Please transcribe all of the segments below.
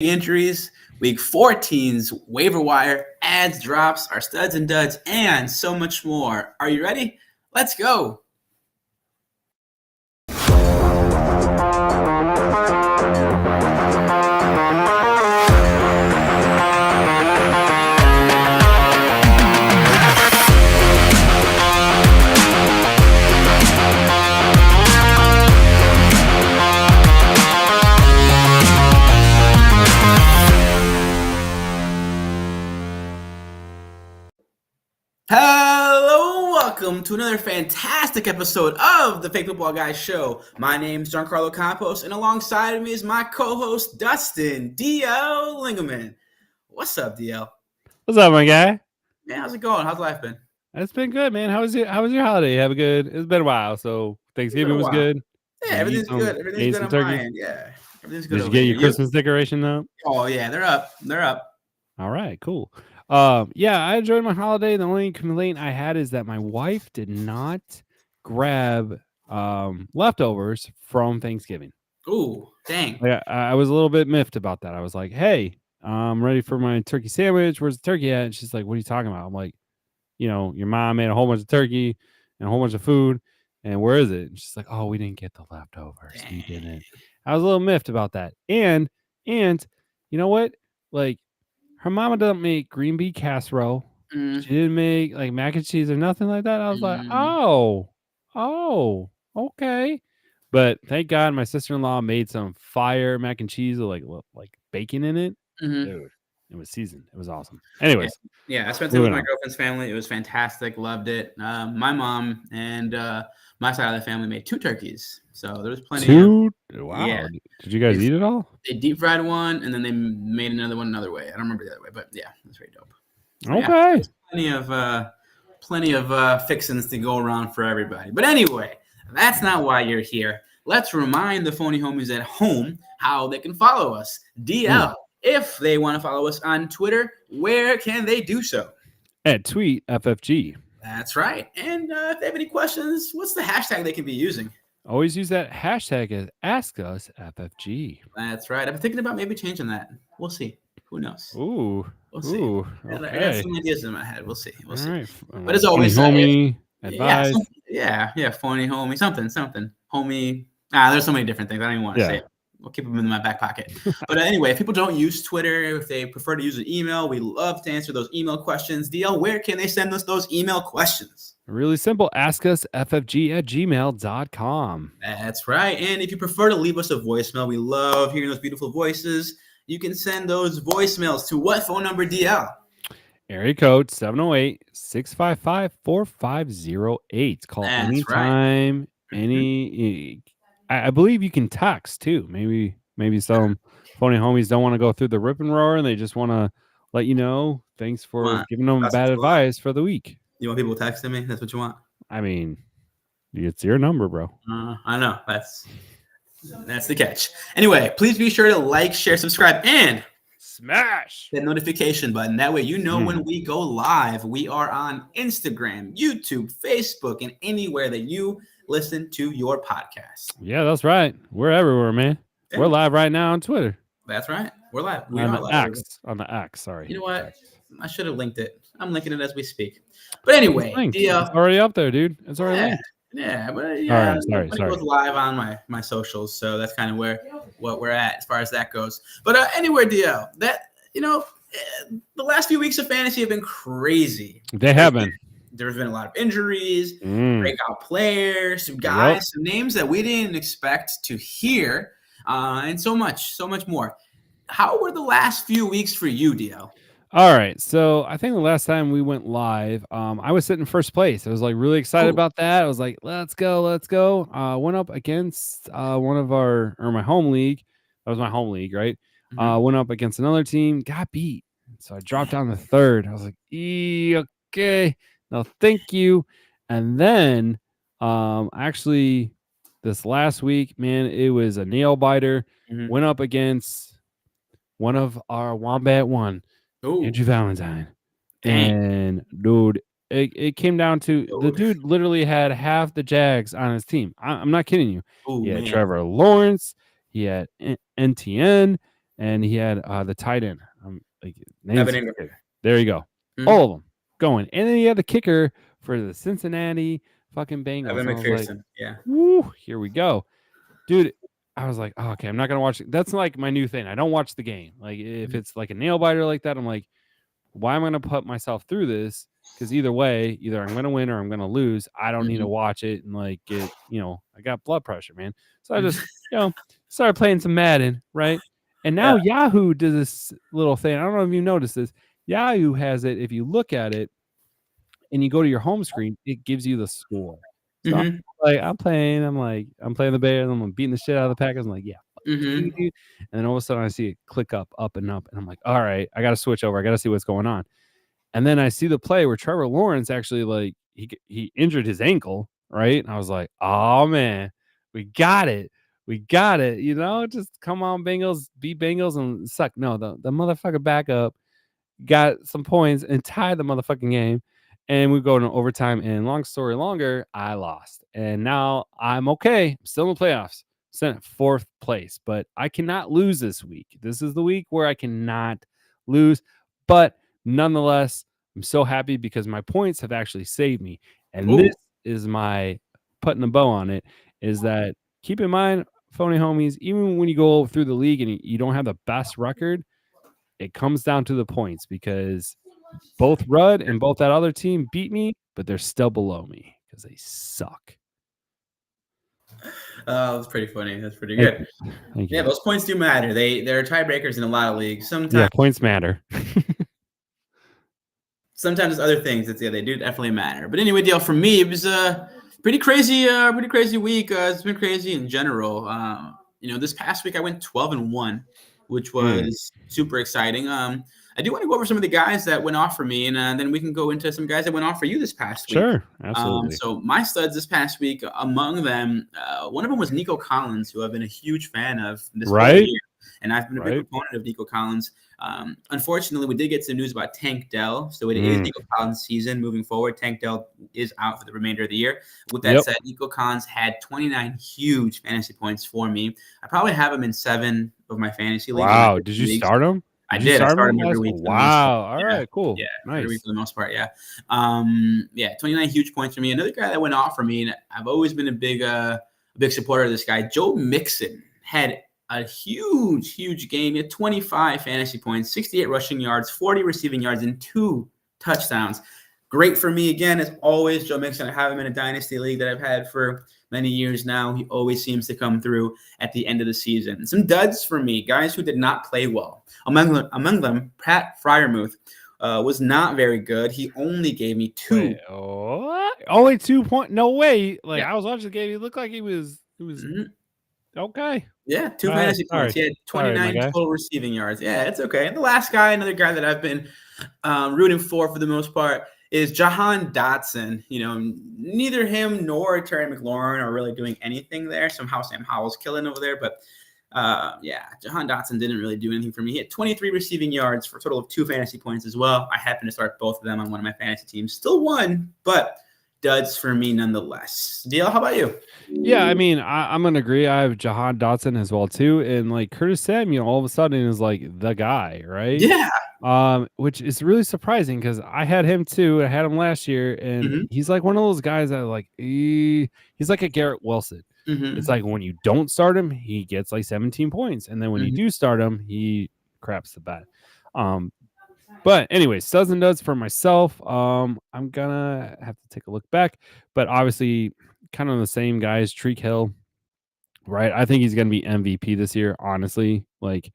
injuries, week 14's waiver wire, ads, drops, our studs and duds, and so much more. Are you ready? Let's go. Hello, welcome to another fantastic episode of the Fake Football Guys Show. My name's Giancarlo Campos, and alongside of me is my co-host Dustin DL Lingerman. What's up, DL? What's up, my guy? Man, how's it going? How's life been? It's been good, man. How was your holiday? Have a good. It's been a while, so Thanksgiving was good. Yeah, everything's good. Everything's good on my end. Yeah, everything's good. Did you get your Christmas decoration up? Oh yeah, they're up. They're up. All right, cool. Yeah, I enjoyed my holiday. The only complaint I had is that my wife did not grab leftovers from Thanksgiving. Ooh, dang. Yeah, I was a little bit miffed about that. I was like, "Hey, I'm ready for my turkey sandwich. Where's the turkey at?" And she's like, "What are you talking about?" I'm like, your mom made a whole bunch of turkey and a whole bunch of food, and where is it? And she's like, "Oh, we didn't get the leftovers. We didn't." I was a little miffed about that. And you know what? Like, her mama doesn't make green bean casserole. She didn't make like mac and cheese or nothing like that. I was like, oh, okay. But thank God my sister-in-law made some fire mac and cheese with like bacon in it. Dude, it was seasoned. It was awesome. Anyways. Yeah, I spent it with my girlfriend's family. It was fantastic. Loved it. My mom and my side of the family made 2 turkeys. So there was plenty. 2? Wow. Yeah. Did you guys eat it all? They deep fried one, and then they made another one another way. I don't remember the other way, but yeah, it was very dope. Okay. Yeah, plenty of fixings to go around for everybody. But anyway, that's not why you're here. Let's remind the phony homies at home how they can follow us. DL. If they want to follow us on Twitter, where can they do so? At tweet FFG. That's right. And if they have any questions, what's the hashtag they can be using? Always use that hashtag as AskUsFFG. That's right. I've been thinking about maybe changing that. We'll see. Who knows? We'll see. Okay. I got some ideas in my head. We'll see. Right. But as always, homie, advice. Yeah, phony homie, something. Homie. There's so many different things. I don't even want to say it. We'll keep them in my back pocket. But anyway, if people don't use Twitter, if they prefer to use an email, we love to answer those email questions. DL, where can they send us those email questions? Really simple. AskUsFFG@gmail.com. That's right. And if you prefer to leave us a voicemail, we love hearing those beautiful voices. You can send those voicemails to what phone number, DL? Area code 708-655-4508. Call anytime. Right. I believe you can text too. Maybe some phony homies don't want to go through the rip and roar and they just want to let you know. Thanks for giving them bad advice for the week. You want people texting me? That's what you want? I mean, it's your number, bro. I know. That's the catch. Anyway, please be sure to like, share, subscribe, and smash that notification button. That way you know when we go live. We are on Instagram, YouTube, Facebook, and anywhere that you listen to your podcast. Yeah, that's right. We're everywhere, man. Yeah. We're live right now on Twitter. That's right. We're live. On the X, sorry. You know what? I should have linked it. I'm linking it as we speak. But anyway, it's already up there, dude. It's already linked. Yeah, but sorry. It goes live on my socials, so that's kind of what we're at as far as that goes. But anyway, DL, that the last few weeks of fantasy have been crazy. They have been. There's been a lot of injuries, breakout players, some guys, some names that we didn't expect to hear, and so much more. How were the last few weeks for you, DL? All right. So I think the last time we went live, I was sitting in first place. I was like really excited about that. I was like, let's go. Went up against my home league. That was my home league, right? Went up against another team, got beat. So I dropped down to third. I was like, okay. No, thank you. And then actually this last week, man, it was a nail biter. Went up against one of our Wombat one, Andrew Valentine. And dude, it came down to the dude literally had half the Jags on his team. I'm not kidding you. He had Trevor Lawrence, he had NTN, and he had the tight end. Like names. Evan Ingram. There you go. Mhm. All of them going, and then he had the kicker for the Cincinnati fucking Bengals. Evan And I was like, McPherson. Yeah. woo, here we go, dude. I was like, oh, okay, I'm not gonna watch it. That's like my new thing. I don't watch the game. Like if Mhm. it's like a nail biter like that, I'm like, why am I going to put myself through this? Because either way, either I'm going to win or I'm going to lose. I don't need to Mhm. watch it and like get, I got blood pressure, man. So I just, started playing some Madden, right? And now Yeah. Yahoo does this little thing. I don't know if you noticed this. Yahoo has it. If you look at it and you go to your home screen, it gives you the score. So Mhm. I'm playing. I'm playing the Bears. I'm beating the shit out of the Packers. I'm like, yeah, fuck you, Mhm. dude. And then all of a sudden I see it click up and up. And I'm like, all right, I got to switch over. I got to see what's going on. And then I see the play where Trevor Lawrence actually like he injured his ankle, right? And I was like, oh man, we got it. We got it. Just come on, Bengals, beat Bengals and suck. No, the motherfucker backup got some points and tied the motherfucking game. And we go into overtime. And long story longer, I lost. And now I'm okay. I'm still in the playoffs. Sent at 4th place, but I cannot lose this week. This is the week where I cannot lose. But nonetheless, I'm so happy because my points have actually saved me. And this Ooh. is my putting a bow on it is that keep in mind, phony homies, even when you go through the league and you don't have the best record, it comes down to the points because both Rudd and both that other team beat me, but they're still below me because they suck. That's pretty funny. That's pretty Thank good. you. Thank Yeah, you. those points do matter. They're tiebreakers in a lot of leagues. Yeah, points matter. Sometimes it's other things. They do definitely matter. But anyway, Dale, for me, it was a pretty crazy week. It's been crazy in general. This past week I went 12-1, which Mm, was super exciting. I do want to go over some of the guys that went off for me, and then we can go into some guys that went off for you this past week. sure, absolutely. So my studs this past week, among them, one of them was Nico Collins, who I've been a huge fan of this whole Right? year, and I've been a big Right? proponent of Nico Collins. Unfortunately, we did get some news about Tank Dell, so it is Mm, Nico Collins' season moving forward. Tank Dell is out for the remainder of the year. With that yep. said, Nico Collins had 29 huge fantasy points for me. I probably have him in 7 of my fantasy leagues, in my Wow. 50 Did you leagues. start him? I Did you did. I start started him him every last? week for the most part. Wow. All Yeah, right. Cool. yeah, every week Nice. for the most part. Yeah, 29 huge points for me. Another guy that went off for me, and I've always been a big supporter of this guy. Joe Mixon had a huge game. He had 25 fantasy points, 68 rushing yards, 40 receiving yards, and 2 touchdowns. Great for me again, as always. Joe Mixon, I have him in a dynasty league that I've had for many years now. He always seems to come through at the end of the season. Some duds for me, guys who did not play well. Among them, Pat Fryermuth was not very good. He only gave me 2. Wait, what? Only 2 point? No way. Like Yeah. I was watching the game. He looked like he was Mhm. okay. Yeah, 2 All right. fantasy points. Sorry. He had Sorry, my 29 guy. total receiving yards. Yeah, it's okay. And the last guy, another guy that I've been rooting for the most part, is Jahan Dotson. Neither him nor Terry McLaurin are really doing anything there. Somehow Sam Howell's killing over there, but Jahan Dotson didn't really do anything for me. He had 23 receiving yards for a total of 2 fantasy points as well. I happened to start both of them on one of my fantasy teams. Still won, but duds for me nonetheless. DL, how about you? Yeah, I mean, I'm gonna agree. I have Jahan Dotson as well too, and like Curtis Samuel, all of a sudden is like the guy, right? Yeah. Which is really surprising because I had him too. I had him last year, and Mm-hmm. he's like one of those guys that like he's like a Garrett Wilson. It's Mm-hmm. like when you don't start him, he gets like 17 points, and then when you Mm-hmm. do start him, he craps the bed. But anyway, studs and duds for myself. I'm gonna have to take a look back, but obviously, kind of the same guys. Treek Hill, right? I think he's gonna be MVP this year. Honestly, like,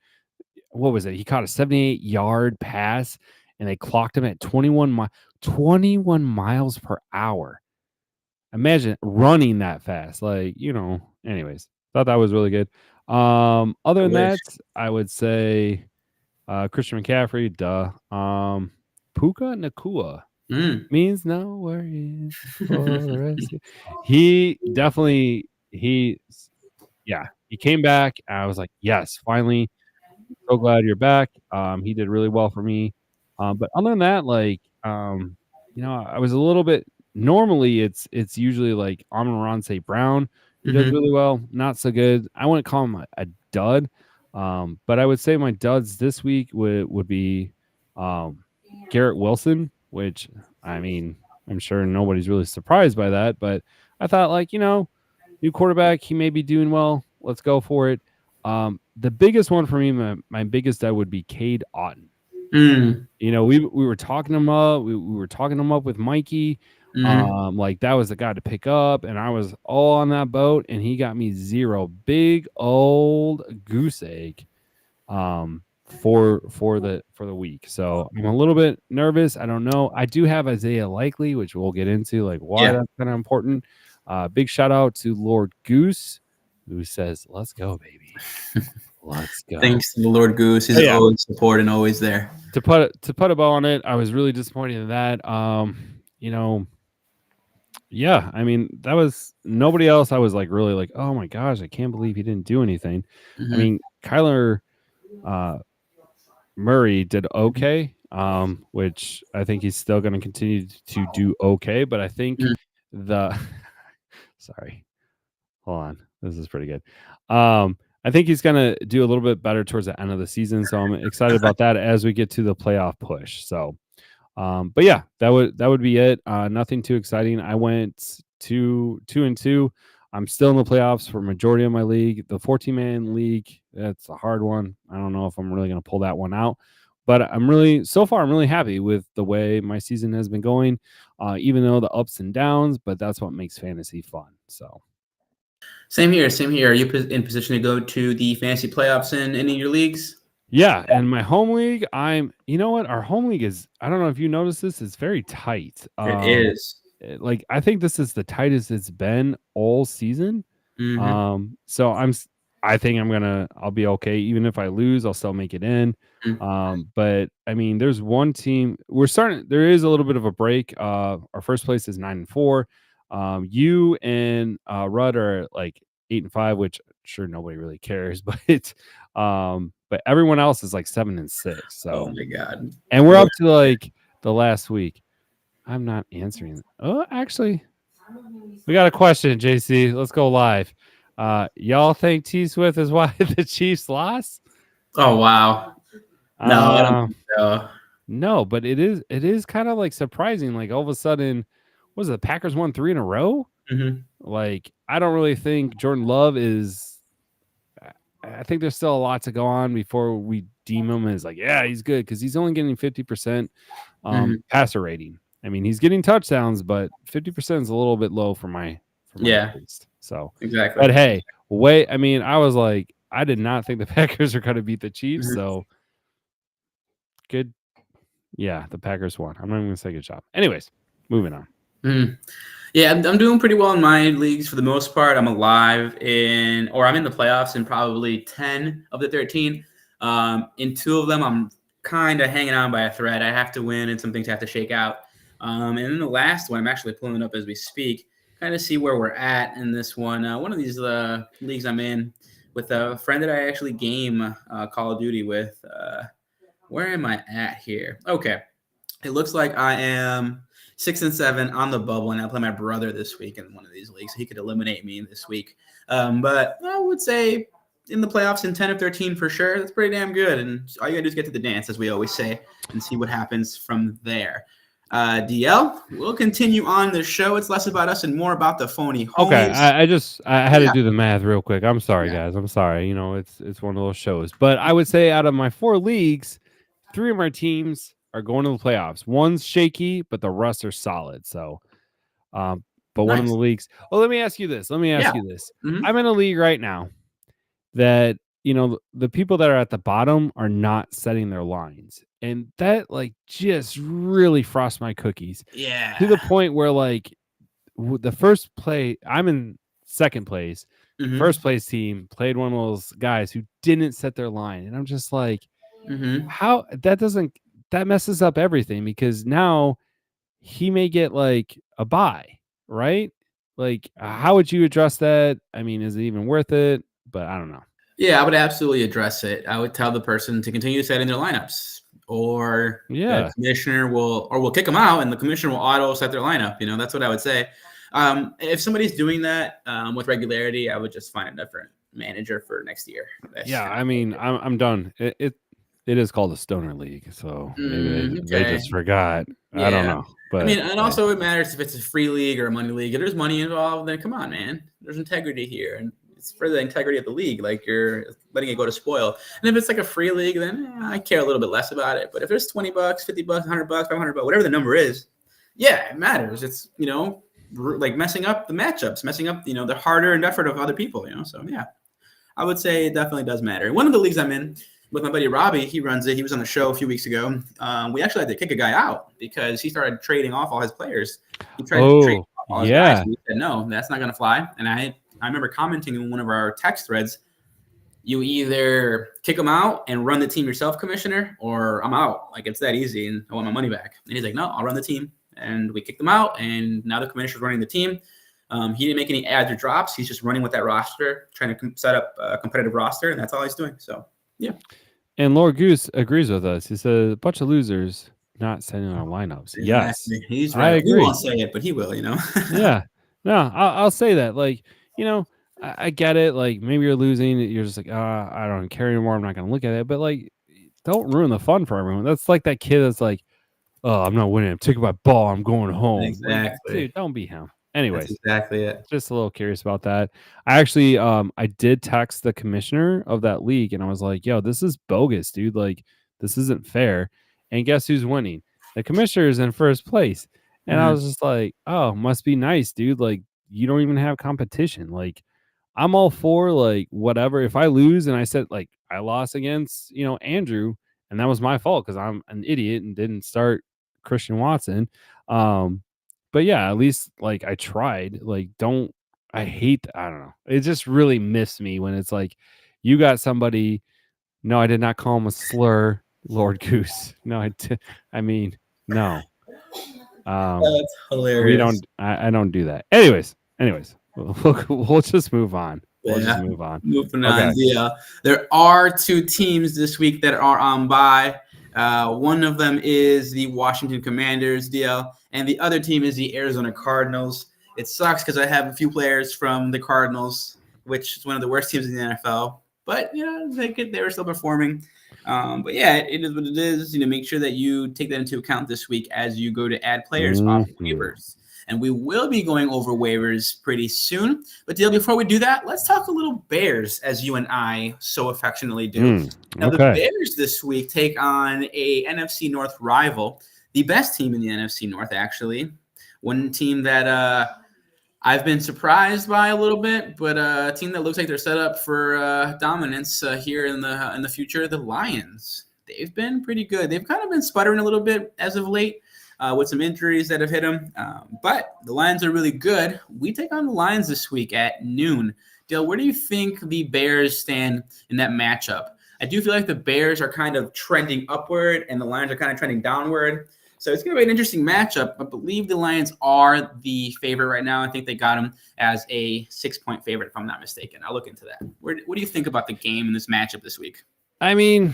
what was it? He caught a 78-yard pass, and they clocked him at 21 miles per hour. Imagine running that fast. Like, anyways, thought that was really good. Other I than wish. that, I would say Christian McCaffrey, duh. Puka Nakua Mm. means no worries for the rest. He definitely he came back. I was like, yes, finally, so glad you're back. He did really well for me. But other than that, like, I was a little bit. Normally, it's usually like Amon-Ra St. Brown who does Mm-hmm. really well. Not so good. I wouldn't call him a dud. But I would say my duds this week would be um, Garrett Wilson, which I mean, I'm sure nobody's really surprised by that, but I thought like, new quarterback, he may be doing well. Let's go for it. The biggest one for me, my biggest dud would be Cade Otton. Mm, We were talking him up. We were talking him up with Mikey. mm-hmm. Like that was the guy to pick up, and I was all on that boat, and he got me 0. Big old goose egg for the week. So I'm a little bit nervous. I don't know. I do have Isaiah Likely, which we'll get into like why Yeah. that's kind of important. Big shout out to Lord Goose, who says, "Let's go, baby. Let's go." Thanks to the Lord Goose. He's Oh, yeah. always supporting, always there. To put a bow on it, I was really disappointed in that. Yeah, I mean, that was nobody else. I was like really like, oh my gosh, I can't believe he didn't do anything. I Mm-hmm. mean, Kyler Murray did okay, which I think he's still going to continue to do okay. But I think the sorry, hold on, this is pretty good. I think he's going to do a little bit better towards the end of the season, so I'm excited about that as we get to the playoff push. So, but yeah, that would be it. Nothing too exciting. I went 2-2. I'm still in the playoffs for majority of my league. The 14-man league, that's a hard one. I don't know if I'm really going to pull that one out, but I'm really happy with the way my season has been going, even though the ups and downs, but that's what makes fantasy fun. So. Same here. Same here. Are you in position to go to the fantasy playoffs in any of your leagues? Yeah, and my home league, you know what? Our home league is, I don't know if you noticed this, it's very tight. It is. Like I think this is the tightest it's been all season. Mm-hmm. So I think I'll be okay. Even if I lose, I'll still make it in. But I mean, there's one team there is a little bit of a break. Our first place is 9-4. You and Rudd are like 8-5, which sure nobody really cares, but everyone else is like 7-6. So Oh my God. and we're up to like the last week. I'm not answering. Oh, actually, we got a question, JC. Let's go live. Y'all think T Swift is why the Chiefs lost? Oh wow. No, I don't think so. No, but it is kind of like surprising. Like all of a sudden, was it the Packers won 3 in a row? Mm-hmm. Like I don't really think Jordan Love is. I think there's still a lot to go on before we deem him as like, yeah, he's good because he's only getting 50% passer rating. I mean, he's getting touchdowns, but 50% is a little bit low for my taste. So exactly. But hey, I mean, I was like, I did not think the Packers are going to beat the Chiefs. Mm-hmm. So good. Yeah, the Packers won. I'm not even going to say good job. Anyways, moving on. Mm-hmm. Yeah, I'm doing pretty well in my leagues for the most part. I'm alive I'm in the playoffs in probably 10 of the 13. In 2 of them, I'm kind of hanging on by a thread. I have to win, and some things have to shake out. And then the last one, I'm actually pulling it up as we speak, kind of see where we're at in this one. One of these leagues I'm in with a friend that I actually game Call of Duty with. Where am I at here? Okay. It looks like I am 6-7 on the bubble, and I play my brother this week in one of these leagues. So he could eliminate me this week. But I would say in the playoffs in 10 of 13 for sure. That's pretty damn good. And all you got to do is get to the dance, as we always say, and see what happens from there. DL, we'll continue on the show. It's less about us and more about the phony homies. Okay, I had to do the math real quick. I'm sorry, guys. I'm sorry. It's one of those shows. But I would say out of my 4 leagues, 3 of my teams are going to the playoffs. One's shaky, but the rest are solid. So, but one of the leagues. Oh, let me ask you this. Mm-hmm. I'm in a league right now that the people that are at the bottom are not setting their lines, and that like just really frosts my cookies. Yeah. To the point where like the first play, I'm in second place. Mm-hmm. First place team played one of those guys who didn't set their line, and I'm just like, how that messes up everything, because now he may get like a bye, right? Like, how would you address that? I mean, is it even worth it? But I don't know. Yeah, I would absolutely address it. I would tell the person to continue setting their lineups, or the commissioner will kick them out, and the commissioner will auto set their lineup. That's what I would say. If somebody's doing that with regularity, I would just find a different manager for next year. That's Yeah, kind I mean, I'm done. It is called a stoner league, so maybe they okay. just forgot. I don't Yeah. know, I but mean, and also it matters if it's a free league or a money league. If there's money involved, then come on, man. There's integrity here, and it's for the integrity of the league. Like you're letting it go to spoil. And if it's like a free league, then I care a little bit less about it. But if there's $20, $50, $100, $500, whatever the number is, yeah, it matters. It's like messing up the matchups, messing up the harder and effort of other people. So yeah. I would say it definitely does matter. One of the leagues I'm in with my buddy Robbie, he runs it. He was on the show a few weeks ago. We actually had to kick a guy out because he started trading off all his players. He tried to trade off all his guys. And we said, no, that's not going to fly. And I remember commenting in one of our text threads, you either kick him out and run the team yourself, commissioner, or I'm out. Like, it's that easy, and I want my money back. And he's like, no, I'll run the team. And we kicked him out, and now the commissioner's running the team. He didn't make any adds or drops. He's just running with that roster, trying to set up a competitive roster, and that's all he's doing. So, yeah. And Lord Goose agrees with us. He said a bunch of losers not setting our lineups. Exactly. Yes, He's I right. agree. We won't say it, but he will. Yeah, no, I'll say that. Like, I get it. Like, maybe you're losing. You're just like, I don't care anymore. I'm not gonna look at it. But like, don't ruin the fun for everyone. That's like that kid that's like, oh, I'm not winning. I'm taking my ball. I'm going home. Exactly. Like, dude, don't be him. Anyways, that's exactly it. Just a little curious about that. I actually, I did text the commissioner of that league, and I was like, "Yo, this is bogus, dude. Like, this isn't fair." And guess who's winning? The commissioner is in first place. And I was just like, "Oh, must be nice, dude. Like, you don't even have competition. Like, I'm all for like whatever. If I lose and I said like I lost against Andrew, and that was my fault because I'm an idiot and didn't start Christian Watson. But yeah, at least like I tried. Like, I hate. I don't know. It just really missed me when it's like you got somebody. No, I did not call him a slur, Lord Goose. No, I mean, no. That's hilarious. We don't. I don't do that. Anyways, we'll just move on. Moving on. Yeah, there are two teams this week that are on bye. One of them is the Washington Commanders, DL, and the other team is the Arizona Cardinals. It sucks because I have a few players from the Cardinals, which is one of the worst teams in the NFL. But they were still performing. But yeah, it is what it is. Make sure that you take that into account this week as you go to add players off waivers. And we will be going over waivers pretty soon. But Dale, before we do that, let's talk a little Bears, as you and I so affectionately do. Now, the Bears this week take on a NFC North rival, the best team in the NFC North, actually. One team that I've been surprised by a little bit, but a team that looks like they're set up for dominance here in the future, the Lions. They've been pretty good. They've kind of been sputtering a little bit as of late. With some injuries that have hit them. But the Lions are really good. We take on the Lions this week at noon. Dale, where do you think the Bears stand in that matchup? I do feel like the Bears are kind of trending upward and the Lions are kind of trending downward. So it's going to be an interesting matchup. I believe the Lions are the favorite right now. I think they got them as a 6-point favorite, if I'm not mistaken. I'll look into that. What do you think about the game in this matchup this week? I mean,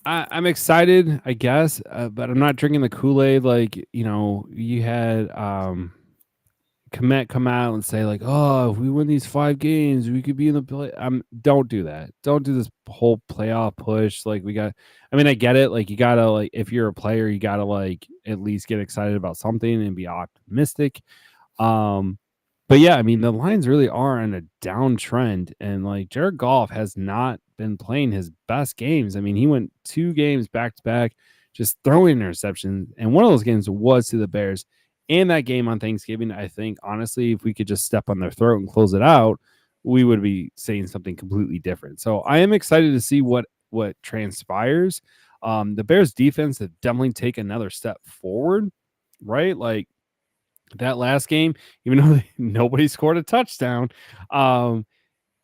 I'm excited, I guess, but I'm not drinking the Kool-Aid. Like, you had Komet come out and say like, "Oh, if we win these 5 games, we could be in the play." Don't do that. Don't do this whole playoff push. Like, I get it. Like, you gotta like, if you're a player, you gotta like at least get excited about something and be optimistic. But yeah, I mean, the Lions really are in a downtrend, and like Jared Goff has not been playing his best games. I mean, he went 2 games back to back, just throwing interceptions, and one of those games was to the Bears. And that game on Thanksgiving, I think, honestly, if we could just step on their throat and close it out, we would be saying something completely different. So I am excited to see what transpires. The Bears defense have definitely taken another step forward, right? Like, that last game, even though nobody scored a touchdown,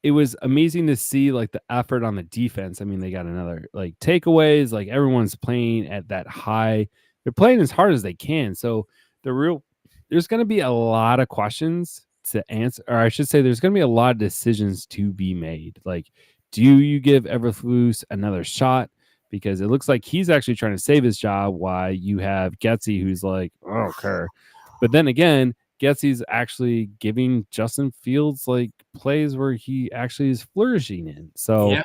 it was amazing to see like the effort on the defense. I mean, they got another like takeaways, like everyone's playing at that high. They're playing as hard as they can. So there's going to be a lot of questions to answer, or I should say there's going to be a lot of decisions to be made. Like, do you give Everflus another shot? Because it looks like he's actually trying to save his job while you have Getsy, who's like, I don't care. But then again, Getsy's actually giving Justin Fields like plays where he actually is flourishing in. So Yeah.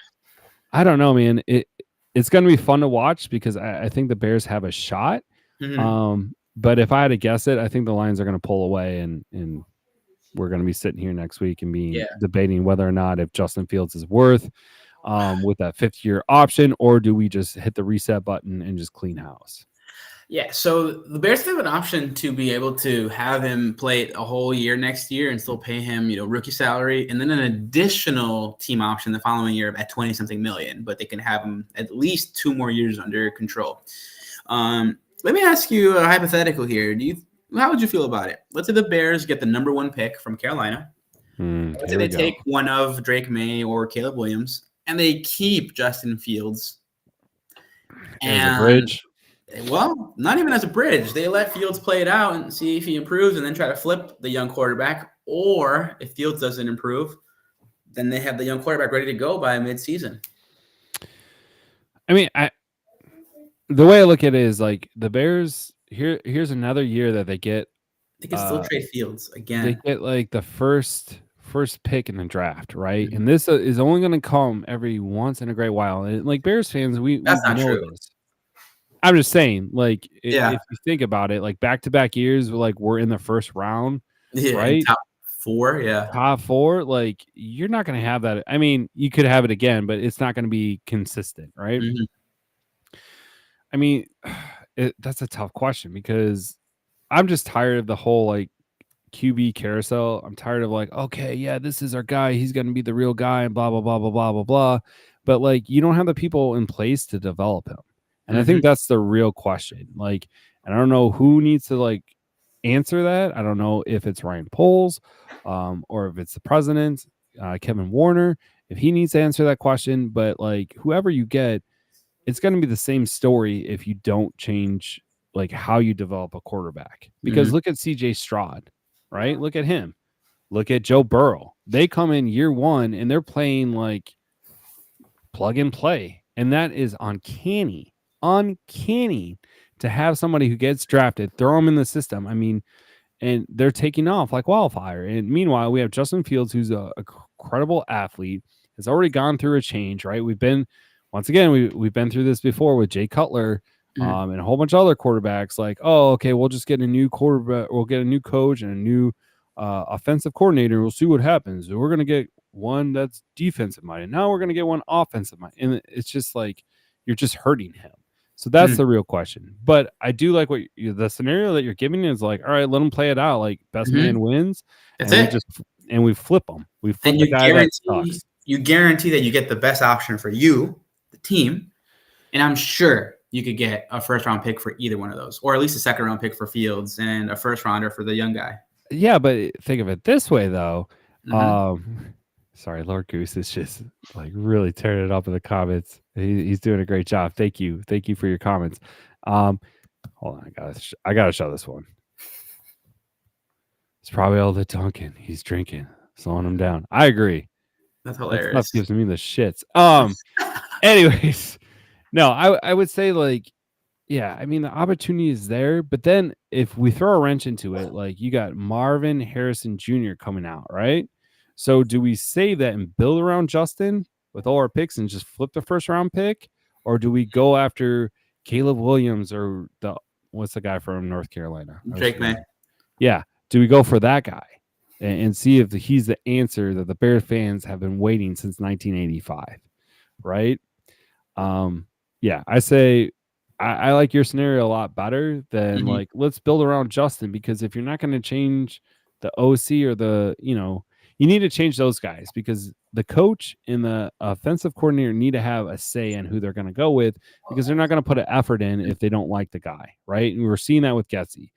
I don't know, man. It's going to be fun to watch because I think the Bears have a shot. But if I had to guess it, I think the Lions are going to pull away, and we're going to be sitting here next week and be debating whether or not if Justin Fields is worth with that 5th-year option, or do we just hit the reset button and just clean house? Yeah, so the Bears have an option to be able to have him play a whole year next year and still pay him, rookie salary, and then an additional team option the following year at 20-something million. But they can have him at least 2 more years under control. Let me ask you a hypothetical here. How would you feel about it? Let's say the Bears get the number 1 pick from Carolina. Let's say they take one of Drake May or Caleb Williams, and they keep Justin Fields as a bridge. Well, not even as a bridge. They let Fields play it out and see if he improves and then try to flip the young quarterback. Or if Fields doesn't improve, then they have the young quarterback ready to go by midseason. I mean, the way I look at it is like the Bears, here's another year that they get. They can still trade Fields again. They get like the first pick in the draft, right? And this is only going to come every once in a great while. And like Bears fans, we know this. I'm just saying, like, if you think about it, like back-to-back years, like we're in the first round, right? Top 4, top 4. Like, you're not going to have that. I mean, you could have it again, but it's not going to be consistent, right? I mean, that's a tough question because I'm just tired of the whole like QB carousel. I'm tired of like, okay, yeah, this is our guy. He's going to be the real guy, and blah blah blah blah blah blah blah. But like, you don't have the people in place to develop him. And I think that's the real question. Like, and I don't know who needs to like answer that. I don't know if it's Ryan Poles, or if it's the president, Kevin Warner, if he needs to answer that question. But like, whoever you get, it's going to be the same story if you don't change like how you develop a quarterback. Because look at CJ Stroud, right? Look at him. Look at Joe Burrow. They come in year 1 and they're playing like plug and play, and that is uncanny to have somebody who gets drafted, throw them in the system. I mean, and they're taking off like wildfire. And meanwhile, we have Justin Fields, who's a incredible athlete, has already gone through a change, right? We've been through this before with Jay Cutler, and a whole bunch of other quarterbacks. Like, oh, okay, we'll just get a new quarterback, we'll get a new coach and a new offensive coordinator. We'll see what happens. We're going to get one that's defensive minded. Now we're going to get one offensive minded. And it's just like, you're just hurting him. So that's the real question. But I do like the scenario that you're giving is like, all right, let them play it out. Like best man wins. That's and we flip them. We flip the guy that sucks. You guarantee that you get the best option for you, the team. And I'm sure you could get a 1st-round pick for either one of those, or at least a 2nd-round pick for Fields and a 1st-rounder for the young guy. Yeah, but think of it this way, though. Sorry, Lord Goose is just like really tearing it up in the comments. He's doing a great job. Thank you for your comments. Hold on, I gotta show this one. It's probably all the Duncan he's drinking, slowing him down. I agree. That's hilarious. That stuff gives me the shits. Anyways, no, I would say like, yeah, I mean the opportunity is there, but then if we throw a wrench into it, like you got Marvin Harrison Jr. coming out, right? So do we say that and build around Justin with all our picks and just flip the 1st-round pick? Or do we go after Caleb Williams or what's the guy from North Carolina? Drake May. Yeah. Do we go for that guy and see if he's the answer that the Bears fans have been waiting since 1985? Right? Yeah, I say I like your scenario a lot better than like, let's build around Justin, because if you're not going to change the OC or you need to change those guys, because the coach and the offensive coordinator need to have a say in who they're going to go with, because they're not going to put an effort in if they don't like the guy, right? And we're seeing that with Getsy.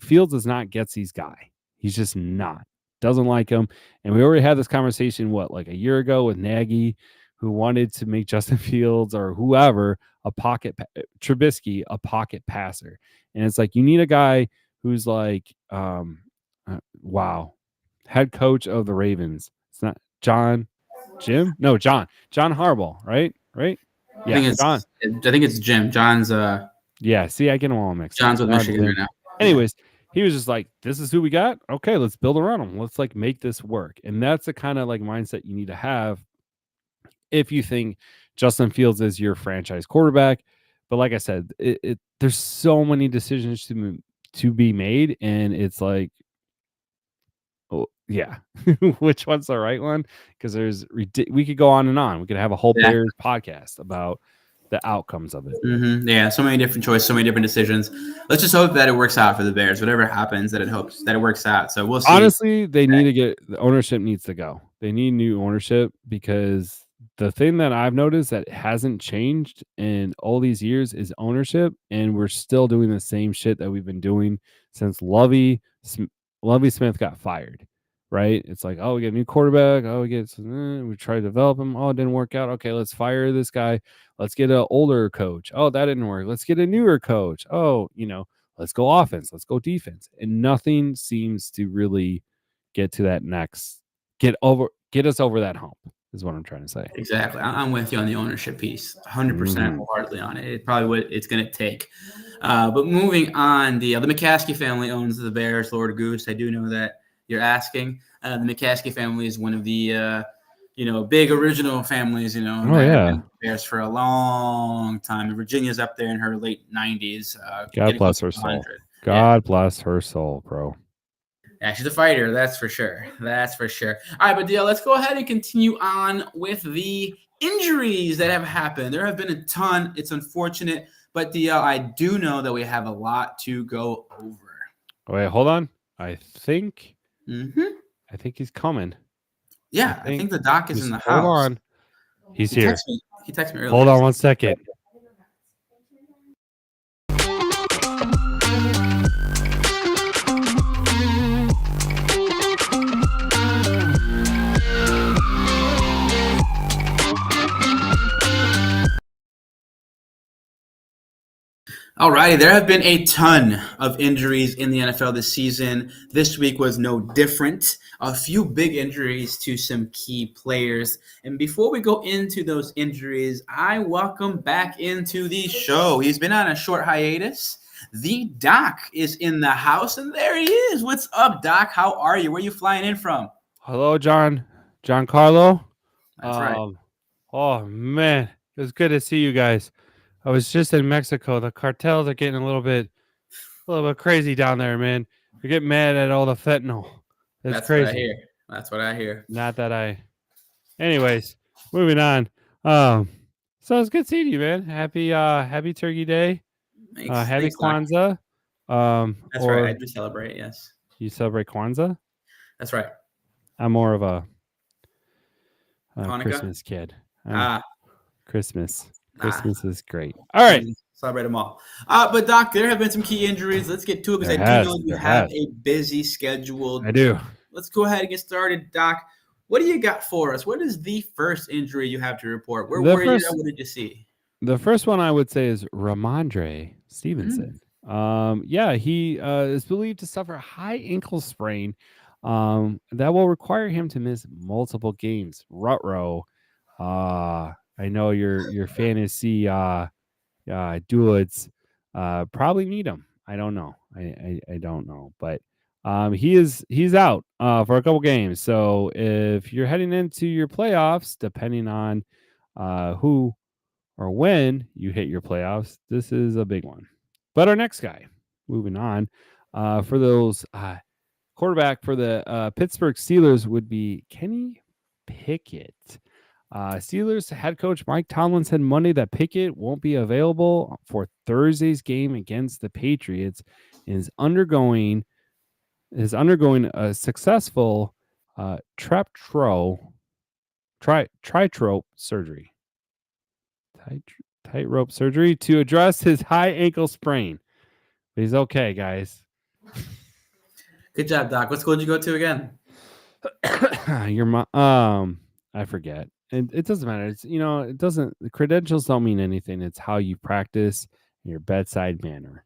Fields is not Getsy's guy. He's just not. Doesn't like him. And we already had this conversation, like a year ago with Nagy, who wanted to make Justin Fields or whoever Trubisky a pocket passer. And it's like, you need a guy who's like, head coach of the Ravens. It's not John Harbaugh, right? Yeah, I think it's Jim. John's yeah, see, I get them all mixed up. John's with Michigan right now. Anyways, he was just like, this is who we got. Okay, let's build around him. Let's like make this work. And that's the kind of like mindset you need to have if you think Justin Fields is your franchise quarterback. But like I said, there's so many decisions to be made, and it's like, oh yeah, which one's the right one? Because we could go on and on. We could have a whole Yeah. Bears podcast about the outcomes of it. Yeah, so many different choices, so many different decisions. Let's just hope that it works out for the Bears. Whatever happens, that it works out. So we'll see. Honestly, they need to the ownership needs to go. They need new ownership, because the thing that I've noticed that hasn't changed in all these years is ownership, and we're still doing the same shit that we've been doing since Lovey Smith got fired. Right? It's like, oh, we get a new quarterback. Oh, we try to develop him. Oh, it didn't work out. Okay, let's fire this guy. Let's get an older coach. Oh, that didn't work. Let's get a newer coach. Oh, let's go offense. Let's go defense. And nothing seems to really get to that next, get us over that hump, is what I'm trying to say. Exactly. I'm with you on the ownership piece, 100% wholeheartedly on it. It's probably what it's going to take. But moving on, the McCaskey family owns the Bears, Lord Goose. I do know that you're asking. The McCaskey family is one of the big original families, that have been Bears for a long time. Virginia's up there in her late 90s. God bless her soul. God bless her soul, bro. Yeah, she's a fighter, that's for sure. That's for sure. All right, but DL, let's go ahead and continue on with the injuries that have happened. There have been a ton. It's unfortunate, but DL, I do know that we have a lot to go over. Wait, hold on. I think he's coming. Yeah, I think the doc is in the house. Hold on. He's here. He texted me earlier. Hold on 1 second. All righty, there have been a ton of injuries in the NFL this season. This week was no different. A few big injuries to some key players. And before we go into those injuries, I welcome back into the show. He's been on a short hiatus. The Doc is in the house, and there he is. What's up, Doc? How are you? Where are you flying in from? Hello, Giancarlo. That's right. Oh, man. It was good to see you guys. I was just in Mexico. The cartels are getting a little bit crazy down there, man. They're getting mad at all the fentanyl. That's crazy. What I hear. That's what I hear. Not that Anyways, moving on. So it's good seeing you, man. Happy Turkey Day. Happy Kwanzaa. That's right. I do celebrate. Yes. You celebrate Kwanzaa? That's right. I'm more of a Christmas kid. Christmas. Christmas is great. All right. Celebrate them all. But, Doc, there have been some key injuries. Let's get to it, because I do know you have a busy schedule. I do. Let's go ahead and get started, Doc. What do you got for us? What is the first injury you have to report? Where were you? What did you see? The first one I would say is Ramondre Stevenson. He is believed to suffer a high ankle sprain that will require him to miss multiple games. Rutrow. I know your fantasy duels probably need him. I don't know. I don't know, but he's out for a couple games. So if you're heading into your playoffs, depending on who or when you hit your playoffs, this is a big one. But our next guy, moving on, for those quarterback for the Pittsburgh Steelers would be Kenny Pickett. Steelers head coach Mike Tomlin said Monday that Pickett won't be available for Thursday's game against the Patriots and is undergoing a successful tightrope surgery. Tightrope surgery to address his high ankle sprain. But he's okay, guys. Good job, Doc. What school did you go to again? Your mom. I forget. And it doesn't matter. It's the credentials don't mean anything. It's how you practice your bedside manner.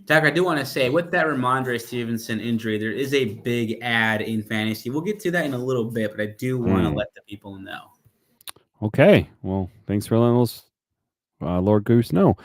Doc, I do want to say, with that Ramondre Stevenson injury, there is a big ad in fantasy. We'll get to that in a little bit, but I do want to let the people know. Okay. Well, thanks for letting us, Lord Goose, know.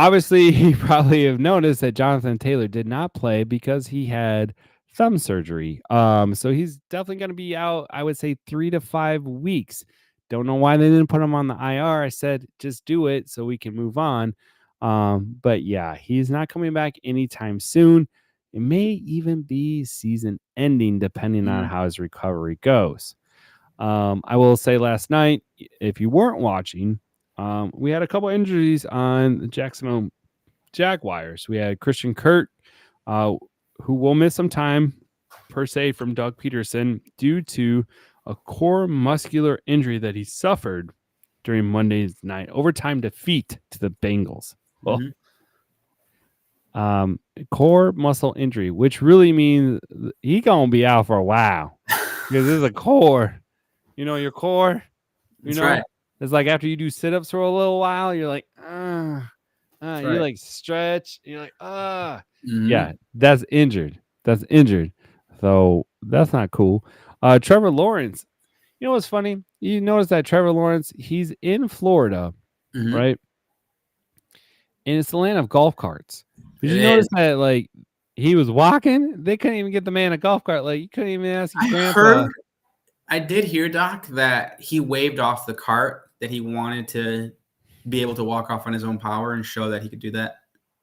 obviously, you probably have noticed that Jonathan Taylor did not play because he had thumb surgery. So he's definitely going to be out, I would say 3 to 5 weeks. Don't know why they didn't put him on the IR. I said just do it so we can move on. But yeah, he's not coming back anytime soon. It may even be season ending depending on how his recovery goes. I will say last night, if you weren't watching, we had a couple injuries on the Jacksonville Jaguars. We had Christian Kirk, who will miss some time per se from Doug Peterson due to a core muscular injury that he suffered during Monday's night overtime defeat to the Bengals. Mm-hmm. Core muscle injury, which really means he gonna be out for a while because there's a core. You know your core. You know, right. It's like after you do sit-ups for a little while, you're like, Right. you like stretch, you're like, Mm-hmm. yeah, that's injured. That's injured. So that's not cool. Trevor Lawrence, you know what's funny? You notice that Trevor Lawrence, he's in Florida, Mm-hmm. right? And it's the land of golf carts. Did It you notice is. that like he was walking? They couldn't even get the man a golf cart. Like you couldn't even ask your grandpa. I did hear, Doc, that he waved off the cart, that he wanted to be able to walk off on his own power and show that he could do that.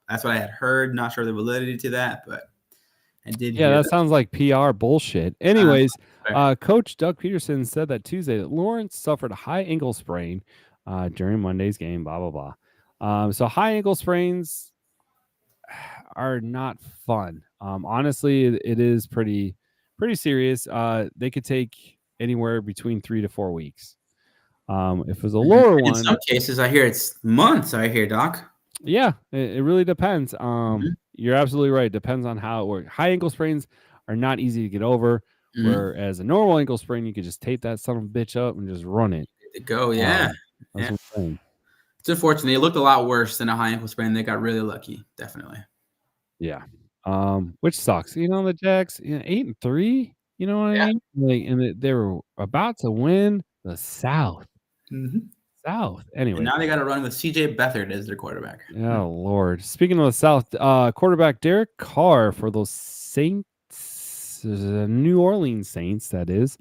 That's what I had heard. Not sure the validity to that, but I did Yeah, hear that sounds like PR bullshit. Anyways, Coach Doug Peterson said that Tuesday that Lawrence suffered a high ankle sprain during Monday's game, blah, blah, blah. So high ankle sprains are not fun. Honestly, it is pretty serious. They could take anywhere between 3 to 4 weeks. If it was a lower one, in some cases, I hear it's months. I hear, Doc. Yeah, it really depends. You're absolutely right. Depends on how it works. High ankle sprains are not easy to get over, whereas a normal ankle sprain, you could just tape that son of a bitch up and just run it. To go, yeah. That's what I'm saying. It's unfortunate. It looked a lot worse than a high ankle sprain. They got really lucky, definitely. Yeah. Which sucks. You know, the Jacks, 8-3. You know what I mean? Like, and they were about to win the South. South. Anyway, and now they got to run with CJ Beathard as their quarterback. Oh Lord! Speaking of the South, quarterback Derek Carr for those Saints, New Orleans Saints, that is,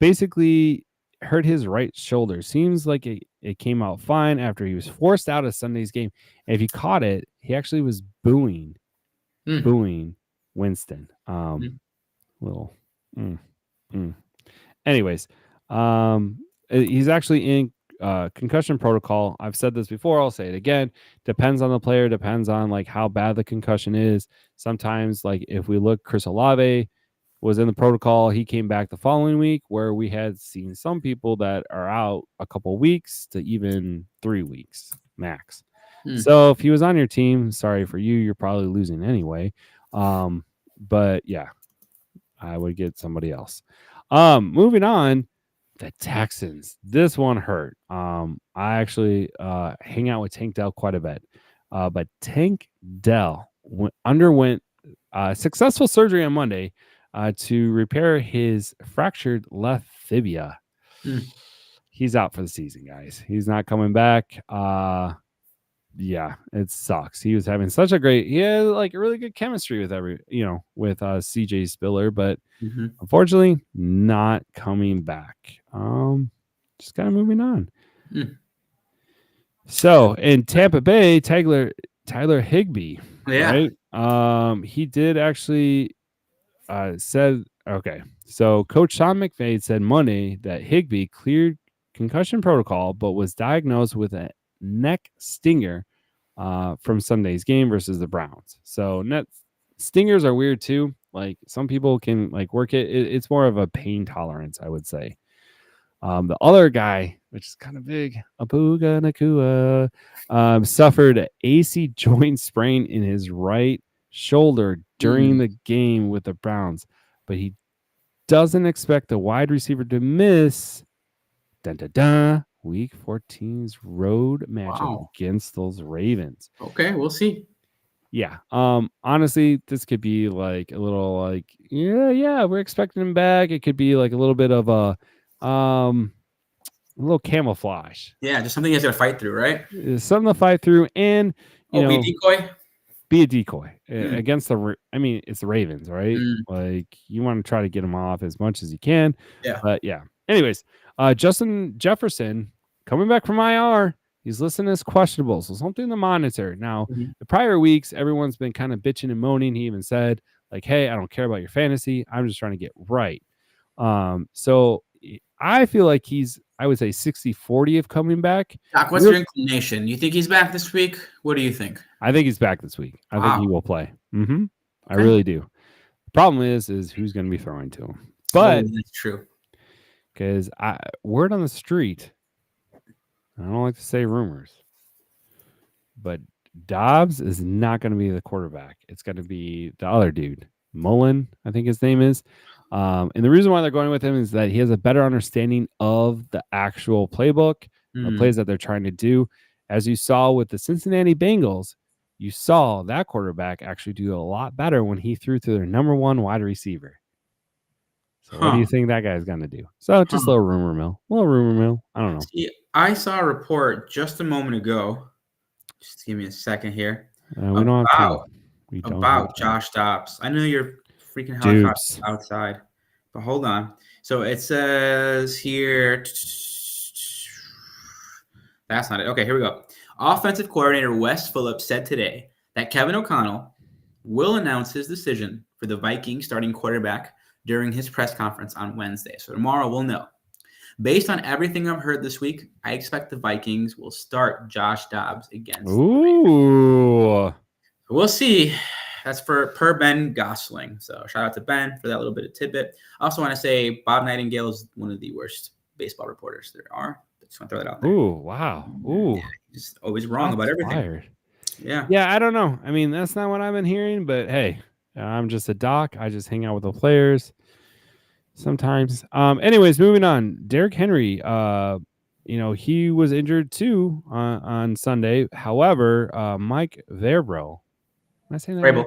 basically hurt his right shoulder. Seems like it came out fine after he was forced out of Sunday's game. And if you caught it, he actually was booing Winston. Little. Anyways, he's actually in concussion protocol. I've said this before. I'll say it again. Depends on the player. Depends on like how bad the concussion is. Sometimes, like if we look, Chris Olave was in the protocol. He came back the following week, where we had seen some people that are out a couple weeks to even 3 weeks max. So if he was on your team, sorry for you. You're probably losing anyway. But yeah, I would get somebody else. Moving on, the Texans. This one hurt. I actually hang out with Tank Dell quite a bit. But Tank Dell underwent successful surgery on Monday to repair his fractured left fibula. He's out for the season, guys. He's not coming back. Yeah, it sucks. He was having such a great, he had like a really good chemistry with with CJ Spiller, but unfortunately not coming back. Just kind of moving on. So in Tampa Bay, Tyler Higbee, right? He did actually said, okay. So Coach Sean McVay said Monday that Higbee cleared concussion protocol, but was diagnosed with a neck stinger from Sunday's game versus the Browns. So net stingers are weird too. Like some people can like work it. It's more of a pain tolerance, I would say. The other guy, which is kind of big, Abuga Nakua, suffered an AC joint sprain in his right shoulder during the game with the Browns, but he doesn't expect the wide receiver to miss Week 14's road matchup against those Ravens. Okay, we'll see. Yeah. Honestly, this could be like a little like, yeah, we're expecting him back. It could be like a little bit of a little camouflage. Yeah, just something he's got to fight through, right? It's something to fight through, and Be a decoy. be a decoy Hmm. against it's the Ravens, right? Mm. Like you want to try to get them off as much as you can. Yeah. But yeah. Anyways, Justin Jefferson coming back from IR. He's listed as questionable, so something to monitor. Now, Mhm. the prior weeks, everyone's been kind of bitching and moaning. He even said, like, "Hey, I don't care about your fantasy. I'm just trying to get right." So I feel like I would say 60-40 of coming back. Doc, what's your inclination? You think he's back this week? What do you think? I think he's back this week. I think he Wow. will play. I Okay. really do. The problem is who's going to be throwing to him. But that's true. because word on the street, I don't like to say rumors, but Dobbs is not going to be the quarterback. It's going to be the other dude, Mullen, I think his name is. And the reason why they're going with him is that he has a better understanding of the actual playbook, the plays that they're trying to do. As you saw with the Cincinnati Bengals, you saw that quarterback actually do a lot better when he threw to their number one wide receiver. So what do you think that guy's going to do? So just a little rumor mill. I don't know. See, I saw a report just a moment ago. Just give me a second here. We don't have time. We don't About Josh Dobbs. I know you're freaking Dudes outside, but hold on. So it says here. That's not it. Okay, here we go. Offensive coordinator Wes Phillips said today that Kevin O'Connell will announce his decision for the Vikings starting quarterback during his press conference on Wednesday. So tomorrow we'll know. Based on everything I've heard this week, I expect the Vikings will start Josh Dobbs against. Ooh. We'll see. That's per Ben Gosling. So shout out to Ben for that little bit of tidbit. I also want to say Bob Nightingale is one of the worst baseball reporters there are. Just want to throw that out there. Ooh, wow. Ooh. Yeah, he's always wrong about everything. Fired. Yeah. Yeah, I don't know. I mean, that's not what I've been hearing, but hey, I'm just a doc. I just hang out with the players sometimes. Anyways, moving on. Derrick Henry, he was injured too on Sunday. However, Mike Verbro, am I saying that right?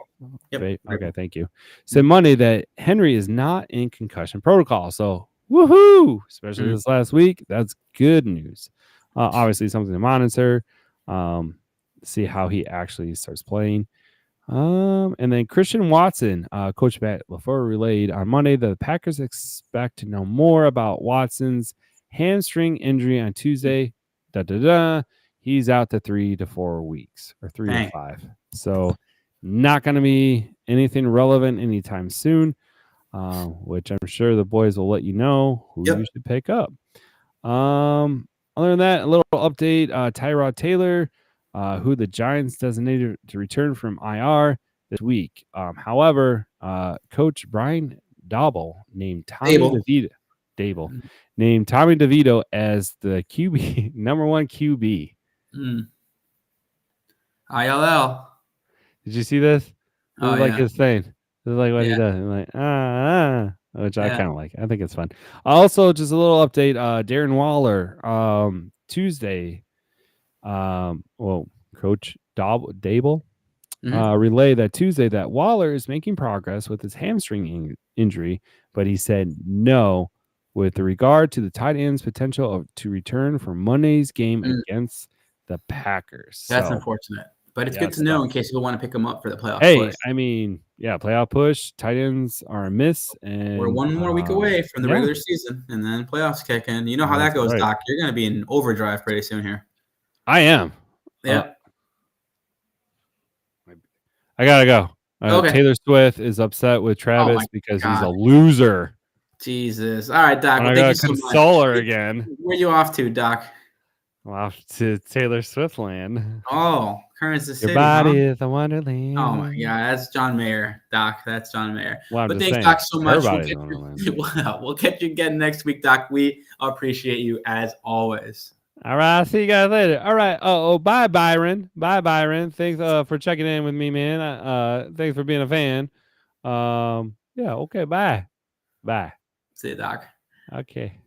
Yep. Okay, thank you. Said Monday that Henry is not in concussion protocol. So woohoo! Especially this last week. That's good news. Obviously, something to monitor. See how he actually starts playing. And then Christian Watson, Coach Matt LaFleur relayed on Monday that the Packers expect to know more about Watson's hamstring injury on Tuesday. He's out to 3 to 4 weeks or 3 to 5. So not going to be anything relevant anytime soon, which I'm sure the boys will let you know who you should pick up. Other than that, a little update. Tyrod Taylor, who the Giants designated to return from IR this week. However, Coach Brian Daboll named Tommy DeVito as the QB, number one QB. ILL. Did you see this? This is like his thing. This is like what he does. Like which I kind of like. I think it's fun. Also, just a little update. Darren Waller, Tuesday. Coach Dable relayed that Tuesday that Waller is making progress with his hamstring injury, but he said no with regard to the tight end's potential to return for Monday's game against the Packers. That's unfortunate, but it's good to know in case you want to pick them up for the playoff push. push. I mean, playoff push. Tight ends are a miss, and we're one more week away from the regular season, and then playoffs kick in. You know how that goes, Doc. You're going to be in overdrive pretty soon here. I am. Yeah. I gotta go. Taylor Swift is upset with Travis because he's a loser. Jesus. All right, Doc. Well, thank you so much. Console her again. Where are you off to, Doc? Off to Taylor Swift land. Oh, Kansas City. Your body is a wonderland. Oh my God, that's John Mayer, Doc. That's John Mayer. Well, but thanks, Doc, so much. We'll catch you again next week, Doc. We appreciate you as always. All right, see you guys later. All right. Bye, Byron. Bye, Byron. Thanks for checking in with me, man. Thanks for being a fan. Okay. Bye. See you, Doc. Okay.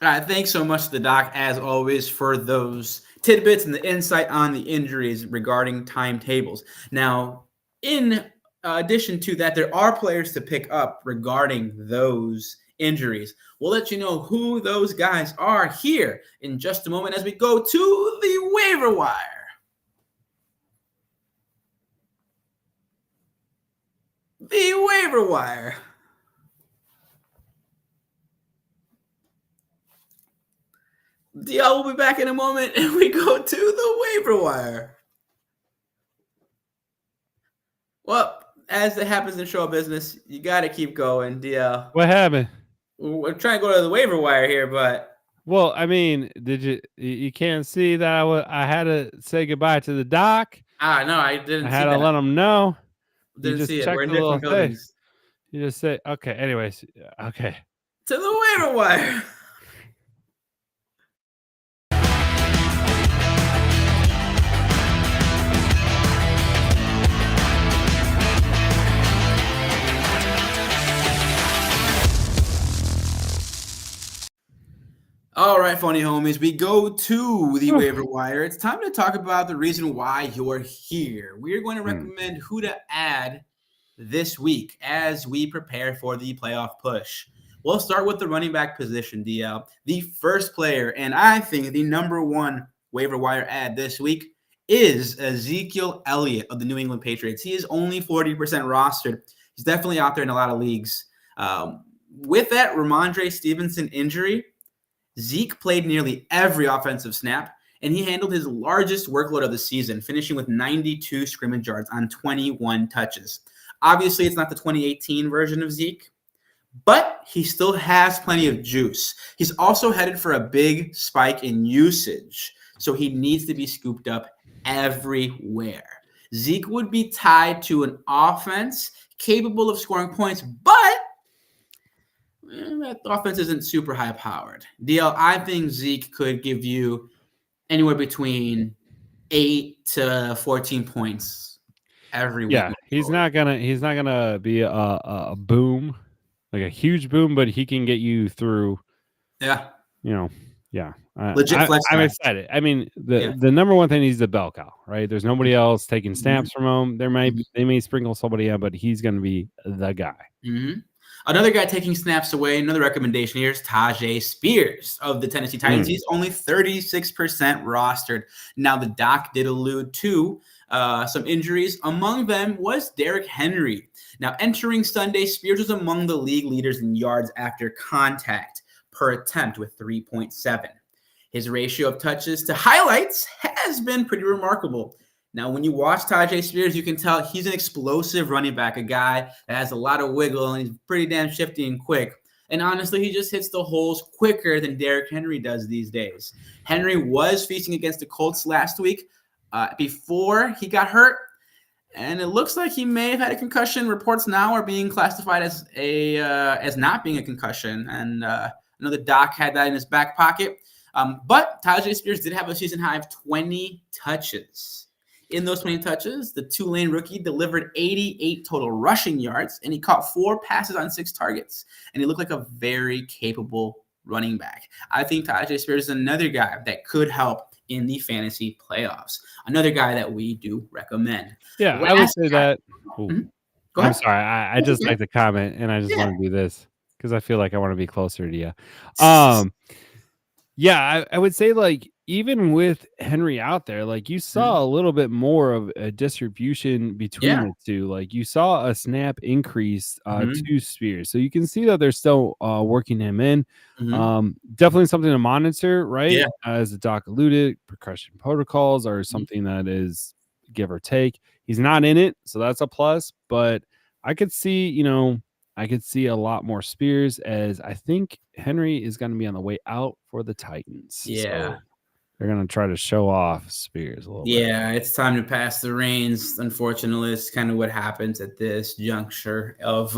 All right. Thanks so much to the Doc, as always, for those tidbits and the insight on the injuries regarding timetables. Now, in addition to that, there are players to pick up regarding those injuries. We'll let you know who those guys are here in just a moment as we go to the waiver wire. The waiver wire. DL will be back in a moment, and we go to the waiver wire. Well, as it happens in show business, you got to keep going, DL. What happened? We're trying to go to the waiver wire here, but well, I mean, did you can't see that I had to say goodbye to the doc? no, I didn't. I had to let them know. Didn't you just see it. check We're in the little different buildings. Thing. You just say okay. Anyways, okay. To the waiver wire. All right, funny homies, we go to the waiver wire. It's time to talk about the reason why you're here. We're going to recommend who to add this week as we prepare for the playoff push. We'll start with the running back position, DL. The first player, and I think the number one waiver wire ad this week is Ezekiel Elliott of the New England Patriots. He is only 40% rostered. He's definitely out there in a lot of leagues. With that Ramondre Stevenson injury, Zeke played nearly every offensive snap, and he handled his largest workload of the season, finishing with 92 scrimmage yards on 21 touches. Obviously, it's not the 2018 version of Zeke, but he still has plenty of juice. He's also headed for a big spike in usage, so he needs to be scooped up everywhere. Zeke would be tied to an offense capable of scoring points, but that offense isn't super high powered. DL, I think Zeke could give you anywhere between 8 to 14 points every week. Yeah, he's not gonna be a boom, like a huge boom, but he can get you through. Yeah. Yeah. Legit flex. I'm excited. I mean, the number one thing, he's the bell cow, right? There's nobody else taking snaps from him. They may sprinkle somebody in, but he's going to be the guy. Mm-hmm. Another guy taking snaps away, another recommendation here is Tajay Spears of the Tennessee Titans. He's only 36% rostered. Now, the doc did allude to some injuries. Among them was Derrick Henry. Now, entering Sunday, Spears was among the league leaders in yards after contact per attempt with 3.7. His ratio of touches to highlights has been pretty remarkable. Now, when you watch Tajay Spears, you can tell he's an explosive running back, a guy that has a lot of wiggle, and he's pretty damn shifty and quick. And honestly, he just hits the holes quicker than Derrick Henry does these days. Henry was feasting against the Colts last week before he got hurt, and it looks like he may have had a concussion. Reports now are being classified as not being a concussion, and I know the doc had that in his back pocket. But Tajay Spears did have a season high of 20 touches. In those 20 touches, the Tulane rookie delivered 88 total rushing yards, and he caught 4 passes on 6 targets, and he looked like a very capable running back. I think Tajay Spears is another guy that could help in the fantasy playoffs. Another guy that we do recommend. Yeah, I would say that. Go ahead. I'm sorry. I just like to comment, and I just want to do this because I feel like I want to be closer to you. Yeah, I would say, like, even with Henry out there, like, you saw a little bit more of a distribution between the two. Like, you saw a snap increase to Spears. So you can see that they're still working him in. Definitely something to monitor, right? Yeah. As the doc alluded, percussion protocols are something that is give or take. He's not in it, so that's a plus. But I could see, I could see a lot more Spears, as I think Henry is going to be on the way out for the Titans. Yeah. So they're going to try to show off Spears a little bit. Yeah, it's time to pass the reins. Unfortunately, it's kind of what happens at this juncture of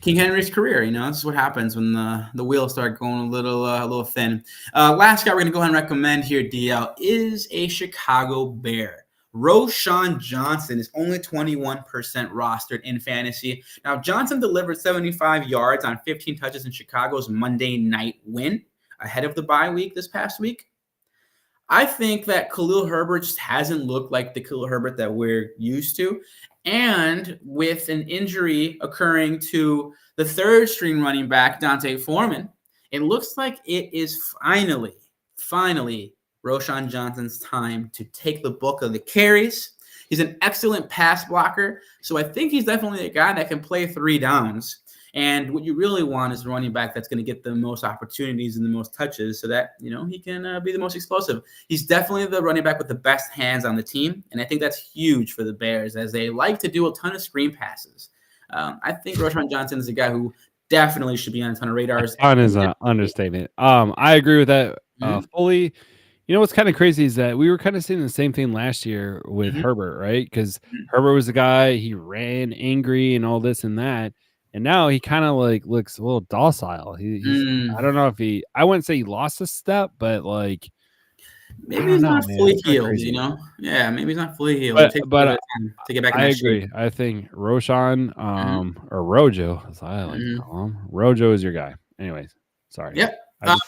King Henry's career. This is what happens when the wheels start going a little thin. Last guy we're going to go ahead and recommend here, DL, is a Chicago Bear. Roschon Johnson is only 21% rostered in fantasy. Now, Johnson delivered 75 yards on 15 touches in Chicago's Monday night win ahead of the bye week this past week. I think that Khalil Herbert just hasn't looked like the Khalil Herbert that we're used to. And with an injury occurring to the third string running back, Dante Foreman, it looks like it is finally Roschon Johnson's time to take the bulk of the carries. He's an excellent pass blocker. So I think he's definitely a guy that can play 3 downs. And what you really want is a running back that's going to get the most opportunities and the most touches so that, he can be the most explosive. He's definitely the running back with the best hands on the team. And I think that's huge for the Bears as they like to do a ton of screen passes. I think Roschon Johnson is a guy who definitely should be on a ton of radars. On is an understatement. I agree with that fully. You know what's kind of crazy is that we were kind of seeing the same thing last year with Herbert, right? Because Herbert was the guy, he ran angry and all this and that. And now he kind of like looks a little docile. I don't know if I wouldn't say he lost a step, but like maybe he's not fully healed, Yeah, maybe he's not fully healed. It takes a bit of time to get back in that agree. shape. I think Roschon or Rojo, as I like to call him. Rojo is your guy. Anyways, sorry. Yep.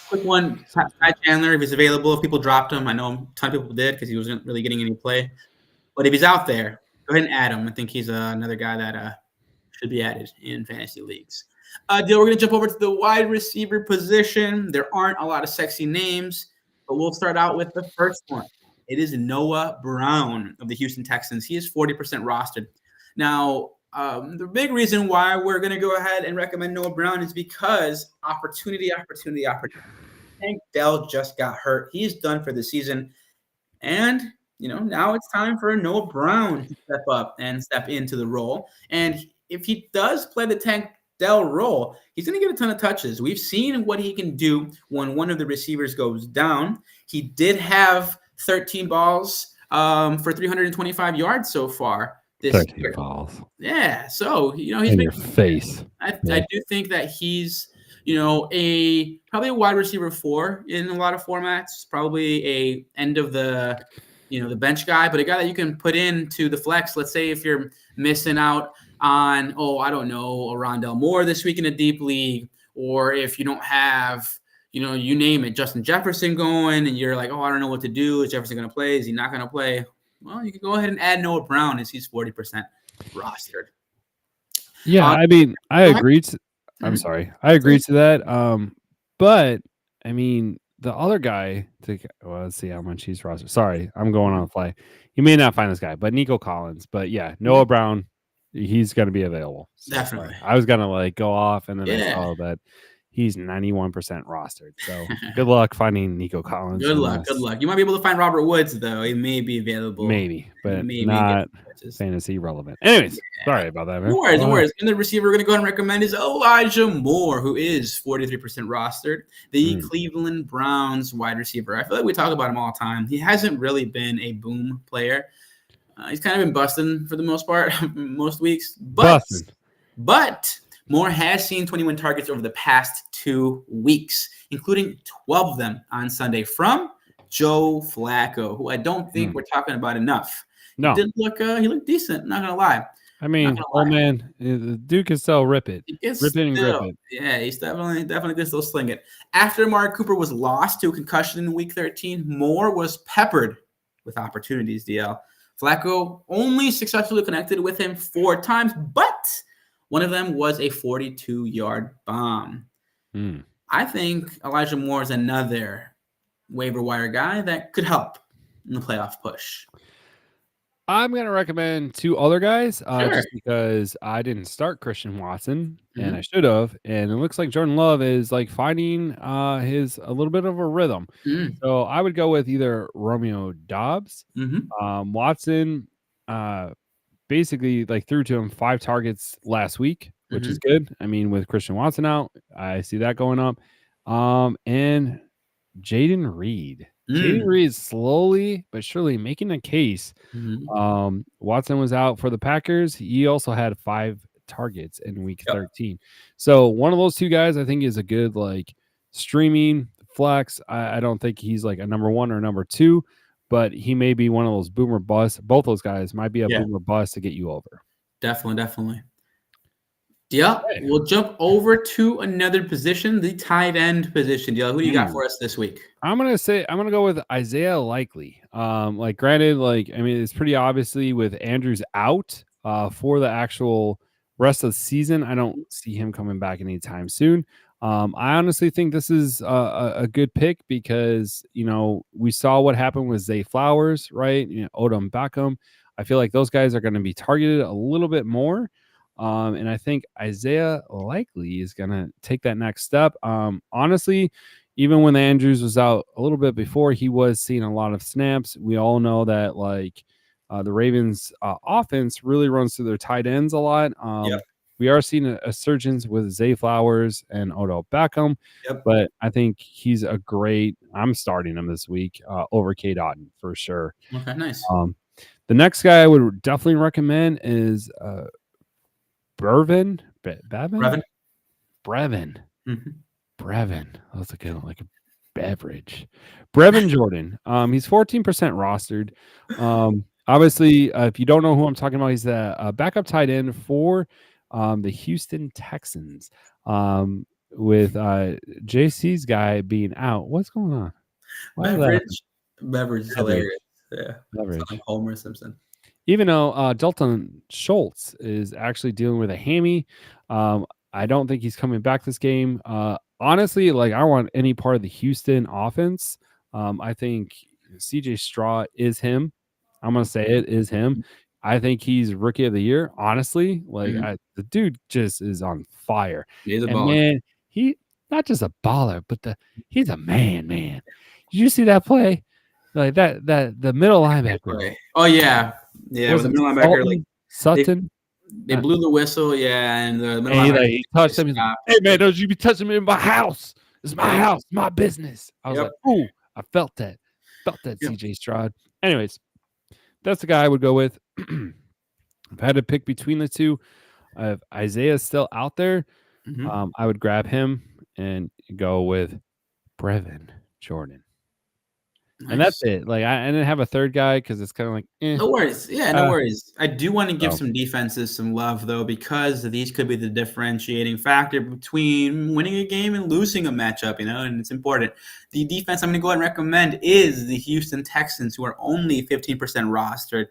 Quick one, Ty Chandler, if he's available, if people dropped him. I know a ton of people did because he wasn't really getting any play. But if he's out there, go ahead and add him. I think he's another guy that should be added in fantasy leagues. We're going to jump over to the wide receiver position. There aren't a lot of sexy names, but we'll start out with the first one. It is Noah Brown of the Houston Texans. He is 40% rostered. Now, the big reason why we're going to go ahead and recommend Noah Brown is because opportunity. Tank Dell just got hurt. He's done for the season. And, now it's time for Noah Brown to step up and step into the role. And if he does play the Tank Dell role, he's going to get a ton of touches. We've seen what he can do when one of the receivers goes down. He did have 13 balls for 325 yards so far this 13 year. balls. Yeah, so he's in your face. I do think that he's probably a wide receiver 4 in a lot of formats. Probably a end of the the bench guy, but a guy that you can put into the flex. Let's say if you're missing out on, I don't know, a Rondell Moore this week in a deep league, or if you don't have, you name it, Justin Jefferson going, and you're like, I don't know what to do. Is Jefferson going to play? Is he not going to play? Well, you can go ahead and add Noah Brown as he's 40% rostered. Yeah, I mean, I agree. I'm sorry, I agree to that. But I mean, the other guy. Let's see how much he's rostered. Sorry, I'm going on the fly. You may not find this guy, but Nico Collins. But yeah, Noah Brown. He's going to be available. So Definitely. I was going to go off, and then I saw that he's 91% rostered. So good luck finding Nico Collins. Good luck. You might be able to find Robert Woods, though. He may be available. Maybe, but not fantasy relevant. Anyways, sorry about that, man. No worries. And the receiver we're going to go ahead and recommend is Elijah Moore, who is 43% rostered. The Cleveland Browns wide receiver. I feel like we talk about him all the time. He hasn't really been a boom player. He's kind of been busting for the most part, most weeks. But Moore has seen 21 targets over the past 2 weeks, including 12 of them on Sunday from Joe Flacco, who I don't think we're talking about enough. No. He looked decent, not going to lie. I mean, man, the dude can still rip it. Rip it and grip it. Yeah, he's definitely can still sling it. After Amari Cooper was lost to a concussion in Week 13, Moore was peppered with opportunities, DL. Flacco only successfully connected with him 4 times, but one of them was a 42-yard bomb. I think Elijah Moore is another waiver wire guy that could help in the playoff push. I'm going to recommend 2 other guys just because I didn't start Christian Watson, and I should have. And it looks like Jordan Love is finding a little bit of a rhythm. So I would go with either Romeo Doubs. Watson basically threw to him 5 targets last week, which is good. I mean, with Christian Watson out, I see that going up. And Jaden Reed. Jaden Reed slowly but surely making a case. Watson was out for the Packers. He also had 5 targets in Week 13. So one of those 2 guys I think is a good streaming flex. I don't think he's a number 1 or number 2, but he may be one of those boomer busts. Both those guys might be a boomer bust to get you over. Definitely. Yeah, Hey. we'll jump over to another position, the tight end position. Who do you got for us this week? I'm gonna go with Isaiah Likely. Like granted, like I mean, it's pretty obviously with Andrews out for the actual rest of the season. I don't see him coming back anytime soon. I honestly think this is a good pick because we saw what happened with Zay Flowers, right? Odom Beckham. I feel like those guys are going to be targeted a little bit more. And I think Isaiah Likely is going to take that next step. Honestly, even when Andrews was out a little bit before, he was seeing a lot of snaps. We all know that the Ravens offense really runs through their tight ends a lot. Yep. We are seeing a surgence with Zay Flowers and Odell Beckham, Yep. but I think he's I'm starting him this week over K. Dotton for sure. Okay, nice. The next guy I would definitely recommend is Brevin. Mm-hmm. Brevin. That's like a beverage. Brevin Jordan. He's 14% rostered. Obviously, if you don't know who I'm talking about, he's a backup tight end for the Houston Texans. With JC's guy being out. What's going on? Beverage is hilarious. Yeah. Beverage. Like Homer Simpson. Even though Dalton Schultz is actually dealing with a hammy, I don't think he's coming back this game. Honestly, like I want any part of the Houston offense. I think CJ Stroud is him. I'm gonna say it is him. I think he's rookie of the year. Honestly, the dude just is on fire. He's a and baller. Man, he not just a baller, but he's a man. Did you see that play? Like that the middle linebacker. Oh yeah. With the middle linebacker, Sutton. They blew the whistle, and the middle linebacker he touched him. Hey man, don't you be touching me in my house? It's my house, my business. I was like, ooh, I felt that. CJ Stroud. Anyways, that's the guy I would go with. If I had to pick between the two, if Isaiah's still out there, I would grab him and go with Brevin Jordan. Nice. And that's it. Like I didn't have a third guy because it's kind of like no worries. Yeah, no worries. I do want to give some defenses some love though, because these could be the differentiating factor between winning a game and losing a matchup. And it's important. The defense I'm going to go ahead and recommend is the Houston Texans, who are only 15% rostered.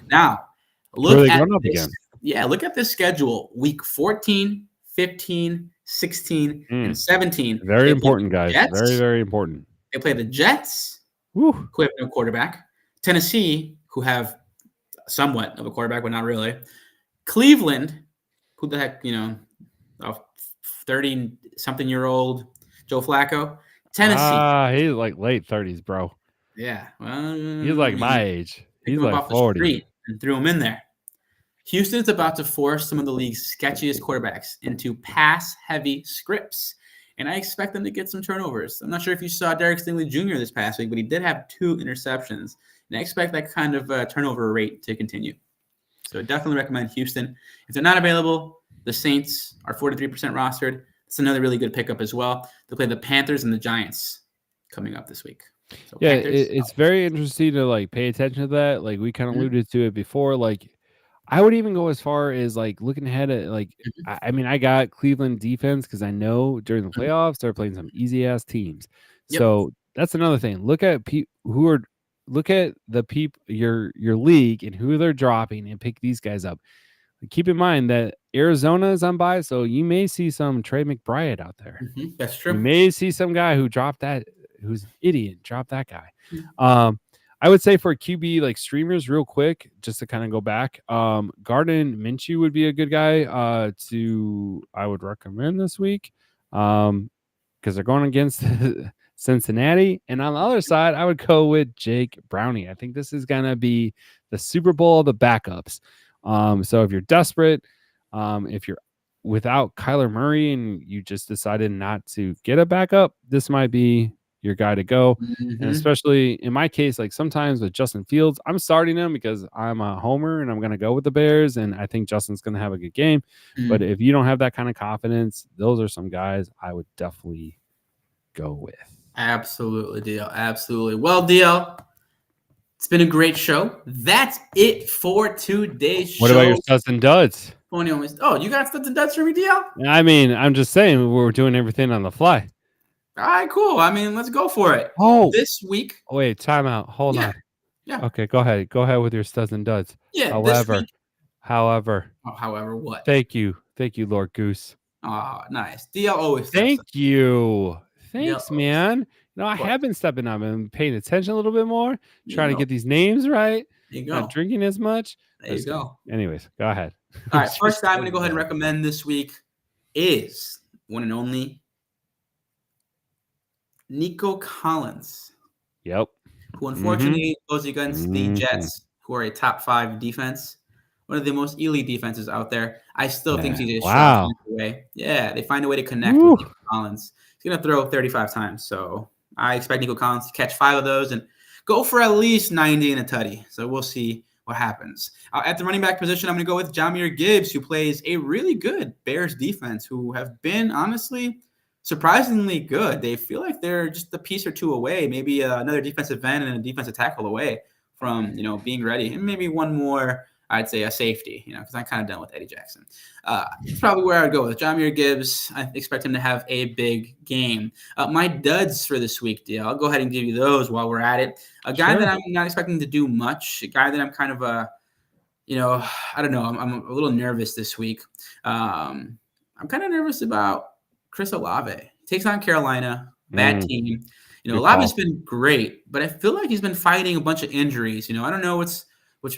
Now, look at this. Yeah, look at this schedule: week 14, 15, 16, and 17. Very important, guys. Very, very important. They play the Jets. Who have no quarterback. Tennessee, who have somewhat of a quarterback, but not really. Cleveland, who the heck, 30-something-year-old Joe Flacco. Tennessee. He's like late 30s, bro. Yeah. Well, he's like my age. He's like 40. The street and threw him in there. Houston's about to force some of the league's sketchiest quarterbacks into pass-heavy scripts. And I expect them to get some turnovers. I'm not sure if you saw Derek Stingley Jr. this past week, but he did have 2 interceptions. And I expect that kind of turnover rate to continue. So definitely recommend Houston. If they're not available, the Saints are 43% rostered. It's another really good pickup as well. They play the Panthers and the Giants coming up this week. So yeah, it's very interesting to pay attention to that. Like we kind of alluded to it before. Like I would even go as far as looking ahead at I mean, I got Cleveland defense because I know during the playoffs they're playing some easy ass teams. Yep. So that's another thing. Look at the people your league and who they're dropping and pick these guys up. Keep in mind that Arizona is on bye, so you may see some Trey McBride out there. That's true. You may see some guy who's an idiot, drop that guy. I would say for QB streamers, real quick, just to kind of go back, Gardner Minshew would be a good guy I would recommend this week because they're going against Cincinnati. And on the other side, I would go with Jake Browning. I think this is going to be the Super Bowl of the backups. So if you're desperate, if you're without Kyler Murray and you just decided not to get a backup, this might be your guy to go. And especially in my case, sometimes with Justin Fields, I'm starting him because I'm a homer and I'm going to go with the Bears. And I think Justin's going to have a good game. But if you don't have that kind of confidence, those are some guys I would definitely go with. Absolutely, DL. Absolutely. Well, DL, it's been a great show. That's it for today's show. What about your studs and duds? Phony homies. Oh, you got studs and duds for me, DL? I mean, I'm just saying we're doing everything on the fly. All right, cool. I mean, let's go for it. Oh, This week, wait, time out. Hold yeah, on. yeah, Okay, go ahead. Go ahead with your studs and duds. yeah. This However, week. however, Oh, however, what? thank you, Lord Goose. Oh, nice. DL always steps up. Thank you. DL Thanks, always, man. I of course. have been stepping up and paying attention a little bit more, There you trying to go. get these names right, There you not go. drinking as much. There I'm you just kidding. go. Anyways, go ahead. All right, What's your first guy I'm going to studs go ahead and and duds? recommend this week is one and only Nico Collins, Yep. who Mm-hmm. unfortunately goes against the Mm-hmm. Jets, who are a top 5 defense, one of the most elite defenses out there. I still think Yeah. CJ Stroud Wow. finds a way. Yeah, they find a way to connect with Woo. Nico Collins. He's going to throw 35 times, so I expect Nico Collins to catch 5 of those and go for at least 90 and a tutty. So we'll see what happens. At the running back position, I'm going to go with Jahmyr Gibbs, who plays a really good Bears defense, who have been honestly surprisingly good. They feel like they're just a piece or two away, maybe another defensive end and a defensive tackle away from being ready, and maybe one more. I'd say a safety, because I'm kind of done with Eddie Jackson. That's probably where I'd go with Jahmyr Gibbs. I expect him to have a big game. My duds for this week, deal. I'll go ahead and give you those while we're at it. A guy that I'm not expecting to do much. A guy that I'm kind of I don't know. I'm a little nervous this week. I'm kind of nervous about Chris Olave. He takes on Carolina, bad team. Olave's been great, but I feel like he's been fighting a bunch of injuries. I don't know what's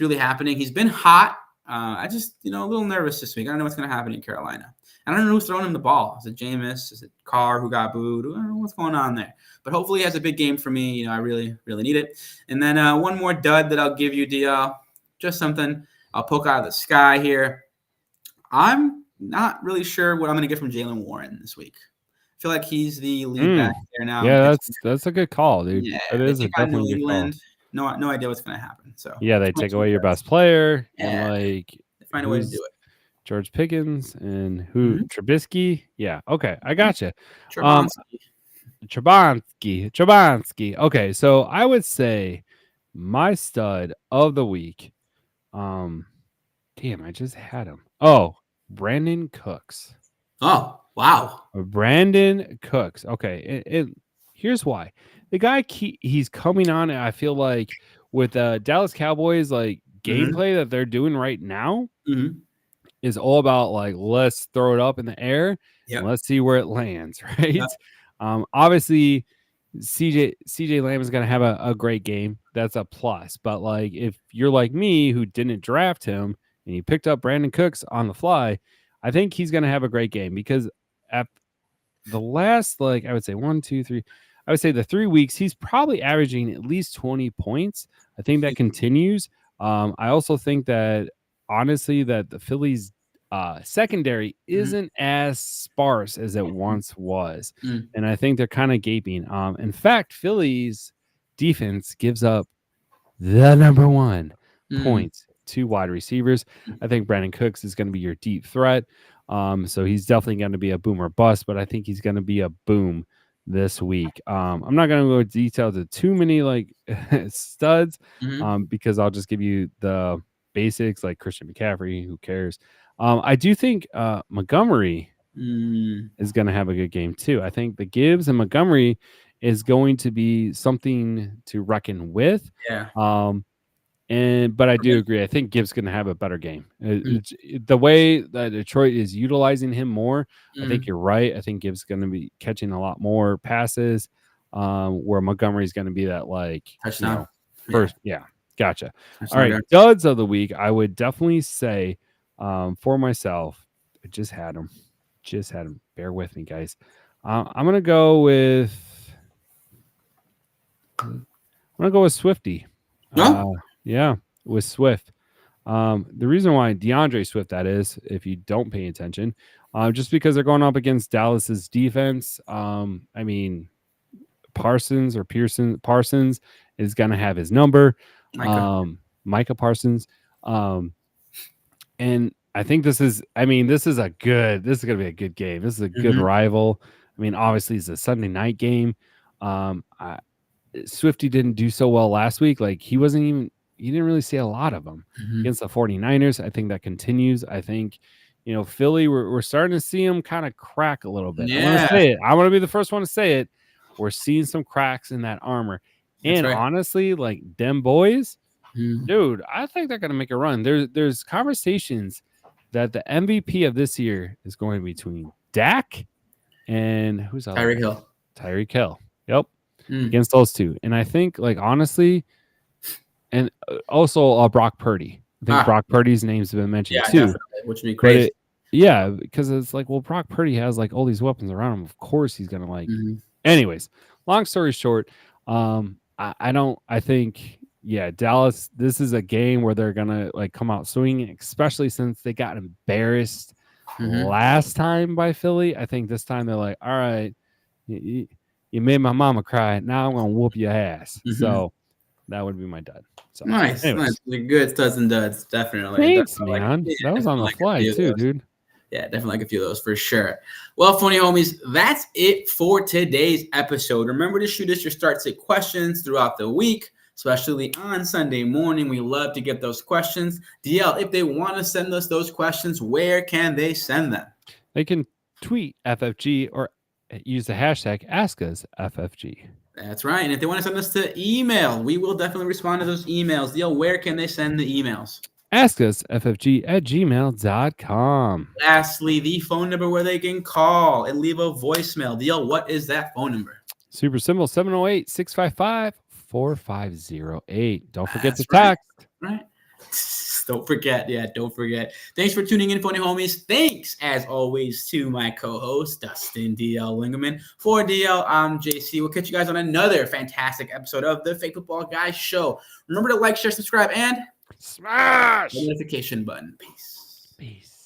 really happening. He's been hot. I just, a little nervous this week. I don't know what's going to happen in Carolina. I don't know who's throwing him the ball. Is it Jameis? Is it Carr who got booed? I don't know what's going on there. But hopefully he has a big game for me. I really, really need it. And then one more dud that I'll give you, DL. Just something I'll poke out of the sky here. I'm not really sure what I'm going to get from Jaylen Warren this week. I feel like he's the lead back there now. Yeah, that's a good call, dude. Yeah, That they is take on New definitely a good call. England. No idea what's going to happen. So yeah, they take away your best player and they find a way to do it. George Pickens and who Trubisky. Yeah, okay, I gotcha. Trubisky. Okay, so I would say my stud of the week. Damn, I just had him. Oh, Brandon Cooks. Oh, wow. Brandon Cooks. Okay, here's why. The guy he's coming on. I feel like with Dallas Cowboys like gameplay that they're doing right now is all about like let's throw it up in the air and let's see where it lands. Right. Yep. Obviously, CJ Lamb is going to have a great game. That's a plus. But like if you're like me who didn't draft him and you picked up Brandon Cooks on the fly, I think he's going to have a great game because at the last, like I would say 1, 2, 3, I would say the 3 weeks, he's probably averaging at least 20 points. I think that continues. I also think that honestly that the Phillies secondary isn't as sparse as it once was. And I think they're kind of gaping. In fact, Phillies defense gives up the number 1 points to wide receivers. I think Brandon Cooks is going to be your deep threat. So he's definitely going to be a boom or bust, but I think he's going to be a boom this week. I'm not going to go into detail to too many like studs because I'll just give you the basics like Christian McCaffrey. Who cares? I do think Montgomery is going to have a good game too. I think the Gibbs and Montgomery is going to be something to reckon with. Yeah. But I do agree. I think Gibbs going to have a better game. The way that Detroit is utilizing him more, I think you're right. I think Gibbs going to be catching a lot more passes, where Montgomery is going to be that like touchdown first. Yeah, gotcha. All right, duds of the week. I would definitely say for myself, I just had him. Bear with me, guys. I'm gonna go with Swifty. Yeah, with Swift. The reason why DeAndre Swift, that is, if you don't pay attention, just because they're going up against Dallas's defense. I mean, Parsons is going to have his number. Micah Parsons. And I think this is going to be a good game. This is a good rival. I mean, obviously it's a Sunday night game. Swifty didn't do so well last week. Like you didn't really see a lot of them against the 49ers. I think that continues. I think Philly, we're starting to see them kind of crack a little bit. I'm going to Yeah. say it. I want to be the first one to say it. We're seeing some cracks in that armor. That's And right. honestly, like them boys, Mhm. dude, I think they're going to make a run. There's conversations that the MVP of this year is going between Dak and who's the other Tyreek guy? Hill. Tyreek Hill. Yep. Mm. Against those two. And I think, like, honestly, and also Brock Purdy. I think Brock Purdy's name's been mentioned Yeah, too. definitely, which would be crazy. Because it's like, well, Brock Purdy has like all these weapons around him. Of course, he's gonna like. Mhm. Anyways, long story short, I think Dallas. This is a game where they're gonna like come out swinging, especially since they got embarrassed last time by Philly. I think this time they're like, all right, you made my mama cry. Now I'm gonna whoop your ass. So that would be my dud. So Nice. The good studs and duds, definitely. Thanks, Definitely man. That was on the fly too, dude. Yeah, definitely like a few of those for sure. Well, phony homies, that's it for today's episode. Remember to shoot us your start sit questions throughout the week, especially on Sunday morning. We love to get those questions. DL, if they want to send us those questions, where can they send them? They can tweet FFG or use the hashtag AskUsFFG. That's right. And if they want to send us to email, we will definitely respond to those emails. DL, where can they send the emails? AskUsFFG@gmail.com. Lastly, the phone number where they can call and leave a voicemail. DL, what is that phone number? Super simple, 708-655-4508. Don't forget to text. Right. Don't forget. Yeah, don't forget. Thanks for tuning in, phony homies. Thanks, as always, to my co-host, Dustin DL Lingerman. For DL, I'm JC. We'll catch you guys on another fantastic episode of the Fake Football Guys Show. Remember to like, share, subscribe, and smash the notification button. Peace.